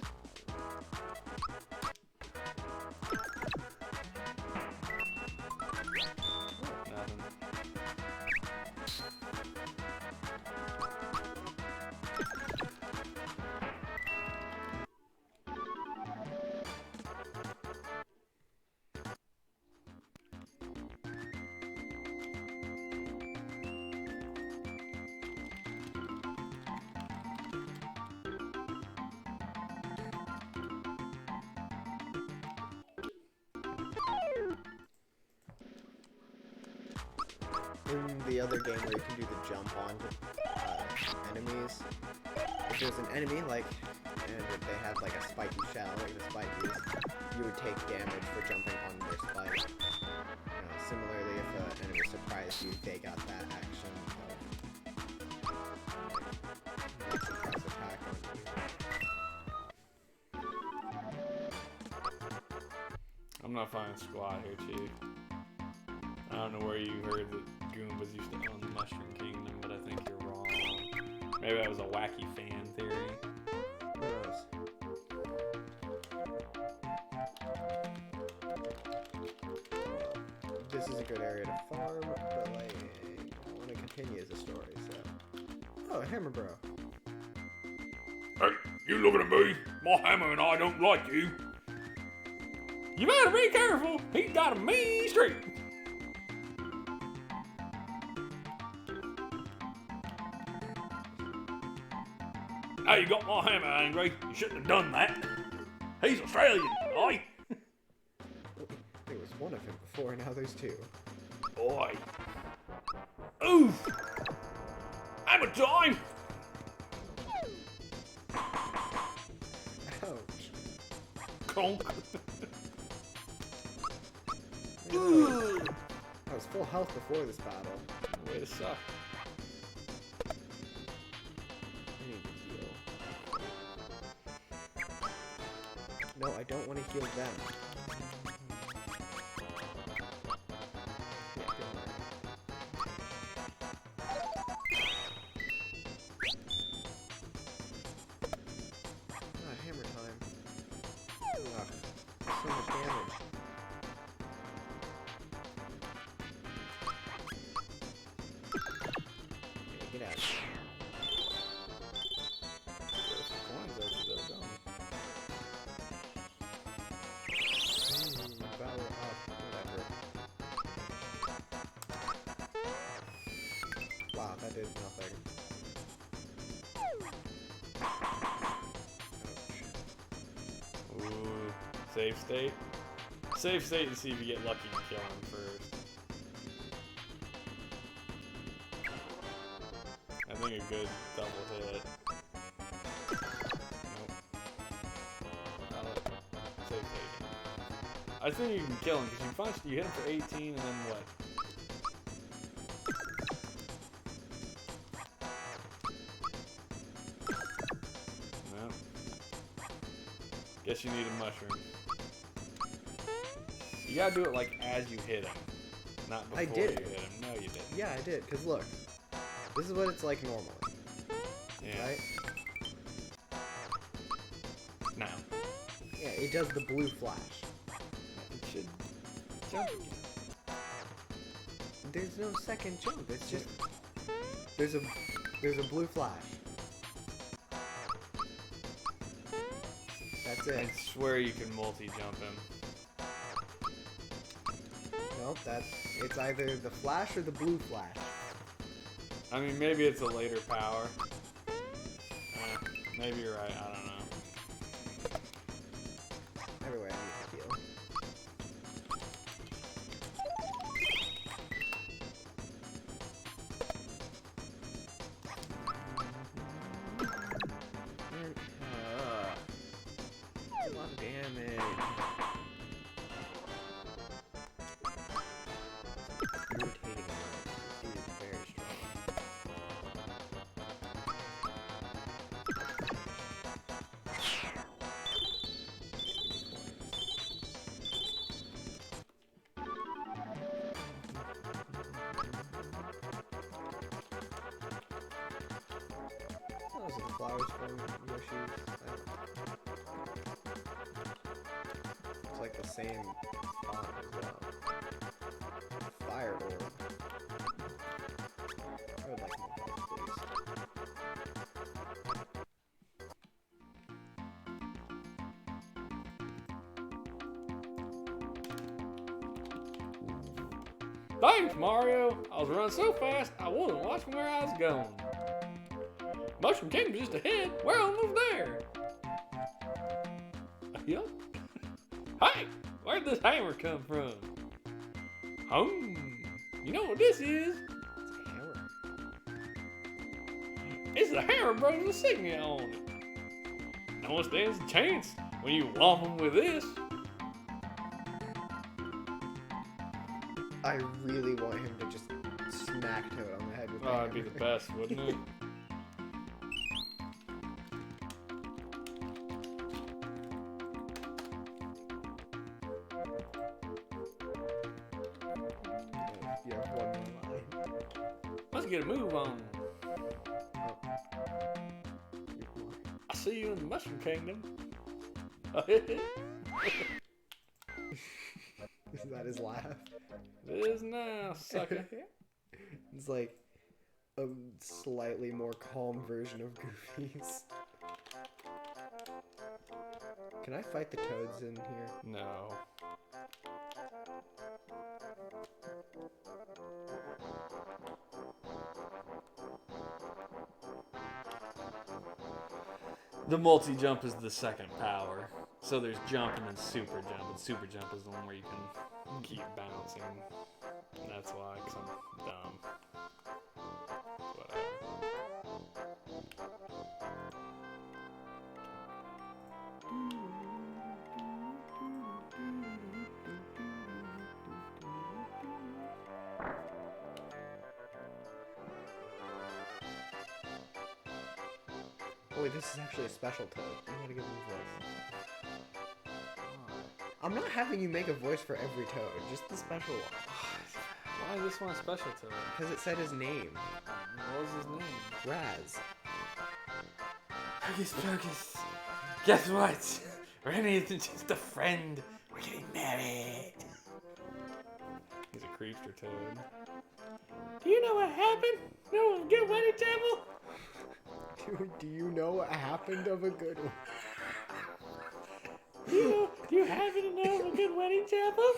Nothing. In the other game where you can do the jump onto enemies, if there's an enemy, like, and if they had like a spiky shell, like the spikies, you would take damage for jumping on their spike. Similarly, if an enemy surprised you, they got that action of surprise attack. I'm not finding squat here, Chief. I don't know where you heard that Goombas used to own the Mushroom Kingdom, but I think you're wrong. Maybe that was a wacky fan theory. Who knows? This is a good area to farm, but like, I want to continue the story, so. Oh, Hammer Bro. Hey, you looking at me? My hammer and I don't like you. You better be careful. He's got a mean streak. Now you got my hammer angry. You shouldn't have done that. He's Australian, aye? There was one of him before, now there's two. Oi. Oof! Hammer time! Ouch. Clonk. Really? I was full health before this battle. Way to suck. I need to heal. No, I don't want to heal them. Yeah, don't worry. Ah, hammer time. Ugh, so much damage. Yeah, get out of here. There's some coins over there, don't we? Power up, whatever. Wow, that did nothing. Ouch. Ooh, save state. Save state and see if you get lucky and kill him first. I think a good double hit. Nope. Save state. I think you can kill him because you hit him for 18 and then what? No. Guess you need a mushroom. You gotta do it like as you hit him, not before I did. you hit him. No, you didn't. Yeah, I did, because look. This is what it's like normally, Yeah. right? Now. Yeah, it does the blue flash. It should jump again. There's no second jump, it's just... There's a blue flash. That's I it. swear you can multi-jump him. Nope, it's either the flash or the blue flash. I mean, maybe it's a later power. Maybe you're right. I don't know. Everywhere I need to heal. It's a lot of damage. Irritating amount. This dude is very strong. Those are the flowers from Yoshi's. It's like the same font as well. Fire orb. I would like more bugs, please. Thanks, Mario. I was running so fast, I wasn't watching where I was going. Mushroom Kingdom's just ahead. We're almost there. Yup. Hey, where'd this hammer come from? You know what this is? It's a hammer. It's the Hammer Bros insignia on it. No one stands a chance when you whomp them with this. I really want him to just smack Toad on the head with the Oh, that'd be hammer. the best, wouldn't it? to get a move on. I see you in the Mushroom Kingdom. Is that his laugh? It is now, sucker. It's like a slightly more calm version of Goofy's. Can I fight the toads in here? No. The multi-jump is the second power. So there's jump and then super jump. And super jump is the one where you can keep bouncing. And that's why, because I'm dumb. Whatever. Oh wait, this is actually a special toad. I'm gonna give him a voice. I'm not having you make a voice for every toad, just the special one. Why is this one special to it? Because it said his name. What was his name? Raz. Hocus Pocus. Guess what? Remy isn't just a friend. We're getting married. He's a creepster toad. Do you know what happened? No good wedding table? Do you know what happened of a good one? Do you happen to know of a good wedding chapel?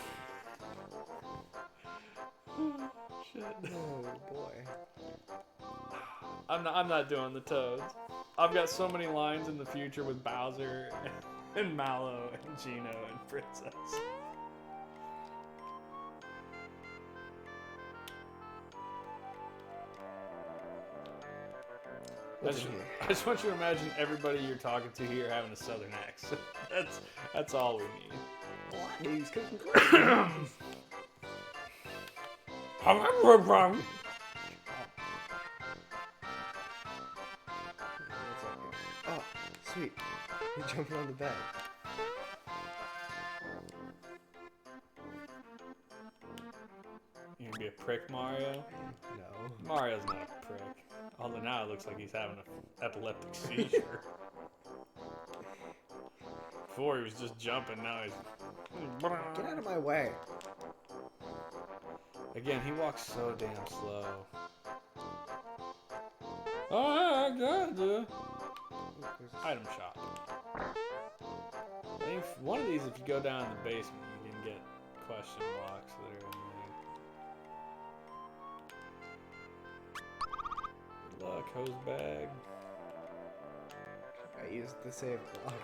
Oh, shit. Oh boy. I'm not doing the toads. I've got so many lines in the future with Bowser and Mallow and Gino and Princess. I just want you to imagine everybody you're talking to here having a southern accent. That's all we need. He's cooking cookies. Oh, sweet. He's jumping on the bed. You gonna be a prick, Mario? No. Mario's not a prick. Although now it looks like he's having an epileptic seizure. Before he was just jumping, now he's... Get out of my way. Again, he walks so damn slow. Oh, I gotta. Item shop. I think one of these, if you go down in the basement, you can get question blocks that are in there. Good luck, hose bag. I used the save block.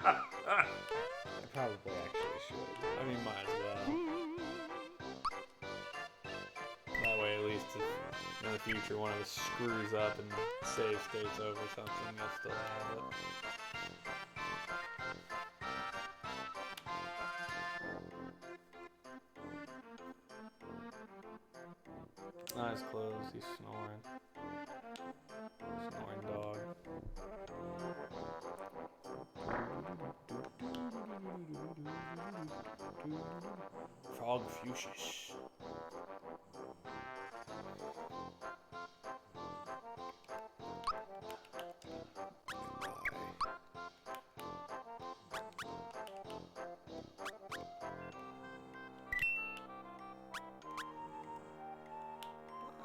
I probably actually should. I mean, might as well. That way, at least if in the future one of us screws up and save states over something, you'll still have it. Eyes closed, he's snoring. Snoring dog. Frog fuchsias.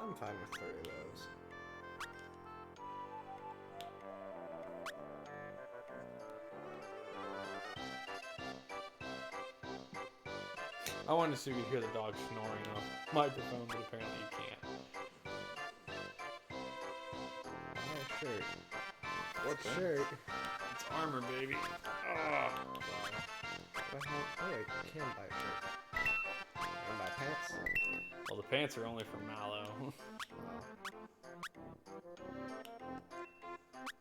I'm fine with 3 of those. I wanted to see if you could hear the dog snoring on the microphone, but apparently you can't. Buy a shirt. What shirt? It's armor, baby. Oh, sorry. Oh, I can buy a shirt. And buy pants? Well, the pants are only for Mallow.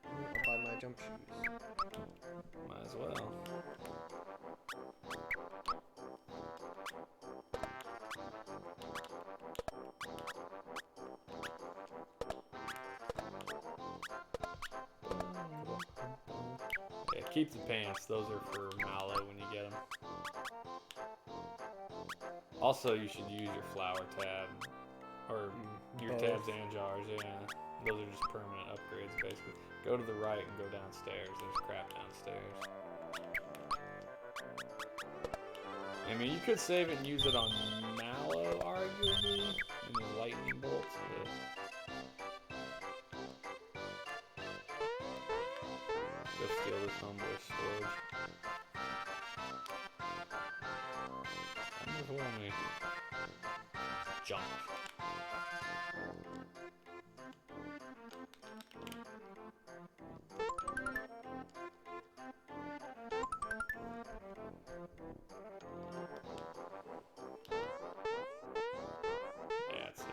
I'll buy my jump shoes. Might as well. Yeah, keep the pants. Those are for Mallow when you get them. Also, you should use your flower tab. Or your Both. tabs and jars, yeah. Those are just permanent upgrades, basically. Go to the right and go downstairs. There's crap downstairs. I mean, you could save it and use it on Mallow, arguably, and the lightning bolts, but... Go steal this homeboy's storage. Come before me. Junk. Yeah, that's it.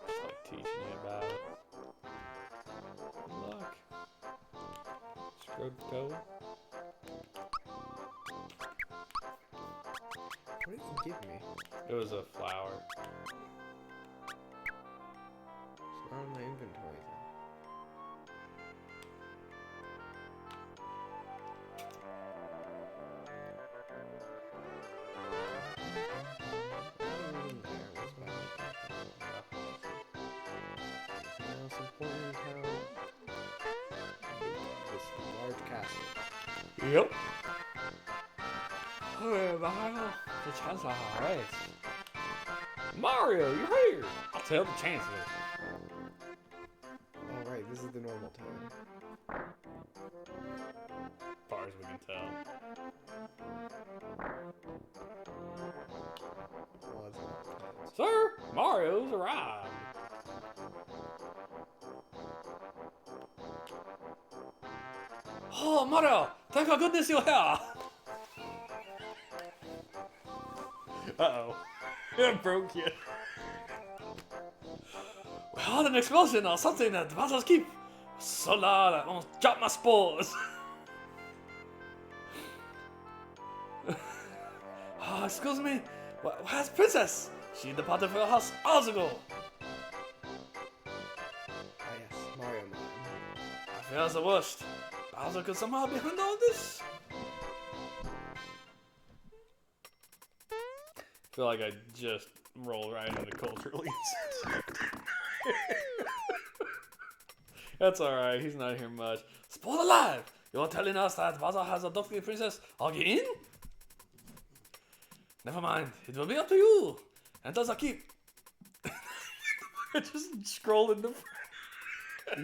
Just like teaching you about it. Good luck. Scrub toe. What did you give me? It was a flower. It's not in my inventory then. Most important town. This large castle. Yep. Hey, Mario, the Chancellor arrives. Mario, you're here! I'll tell the Chancellor. Oh right, this is the normal town. As far as we can tell. Well, it's not towns. Sir, Mario's arrived. Oh, Mario, thank goodness you're here. Uh-oh. It broke you. We had an explosion or something at Bowser's Keep. So loud I almost dropped my spores. Oh, excuse me. Where's Princess? She departed for her house hours ago. Ah yes, Mario Man. I fear the worst. Bowser could somehow be behind all this. I feel like I just roll right into culturally insensitive. That's alright, he's not here much. Sport alive! You're telling us that Bowser has adopted the princess again? Never mind, it will be up to you. Enter the keep. I just scrolled into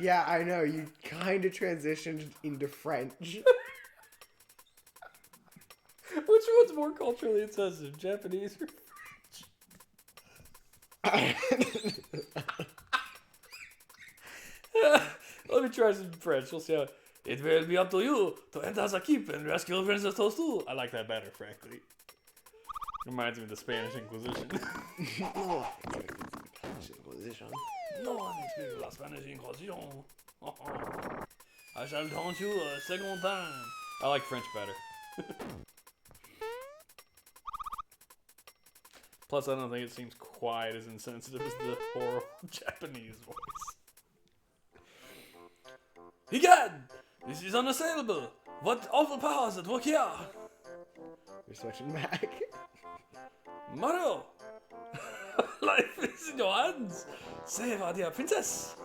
Yeah, I know, you kind of transitioned into French. Which one's more culturally insensitive, Japanese or French? Let me try some French. We'll see how. It will be up to you to enter the keep and rescue Princess Toadstool. I like that better, frankly. Reminds me of the Spanish Inquisition. Inquisition. No one speaks the Spanish Inquisition. I shall taunt you a second time. I like French better. Plus, I don't think it seems quite as insensitive as the horrible Japanese voice. Egad! This is unassailable! What awful powers at work here! You're switching back. Mario! Life is in your hands! Save our dear princess!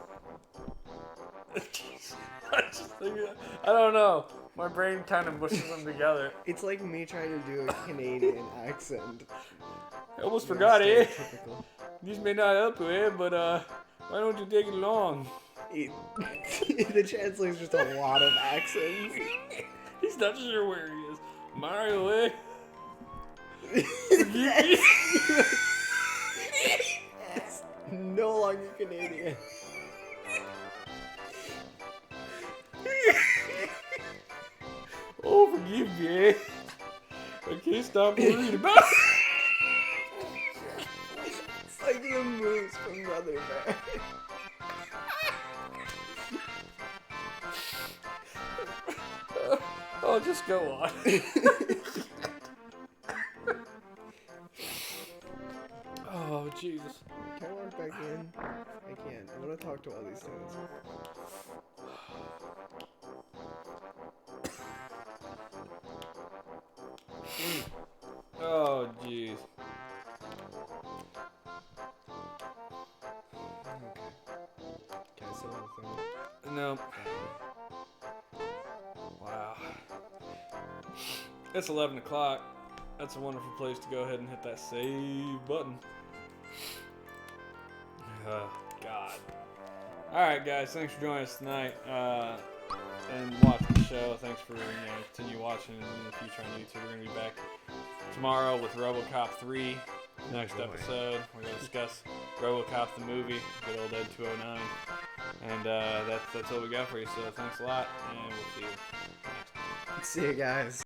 Jeez. I don't know. My brain kind of mushes them together. It's like me trying to do a Canadian accent. I almost forgot, eh? Stereotypical. These may not help you, eh? But, why don't you take it along? The Chancellor's just a lot of accents. He's not sure where he is. Mario, eh? It's no longer Canadian. Oh, forgive me, eh? I can't stop worrying about it. It's like the moose from Brother Bear. Oh, just go on. Oh, Jesus. Can I walk back in? I can't. I want to talk to all these toads. Oh, jeez. Well, wow. It's 11 o'clock. That's a wonderful place to go ahead and hit that save button. Oh, God. Alright, guys. Thanks for joining us tonight and watching the show. Thanks for continue watching in the future on YouTube. We're going to be back tomorrow with RoboCop 3. Next episode, we're going to discuss RoboCop the movie, good old Ed 209. And that's all we got for you. So thanks a lot, and we'll see you next time. See you guys.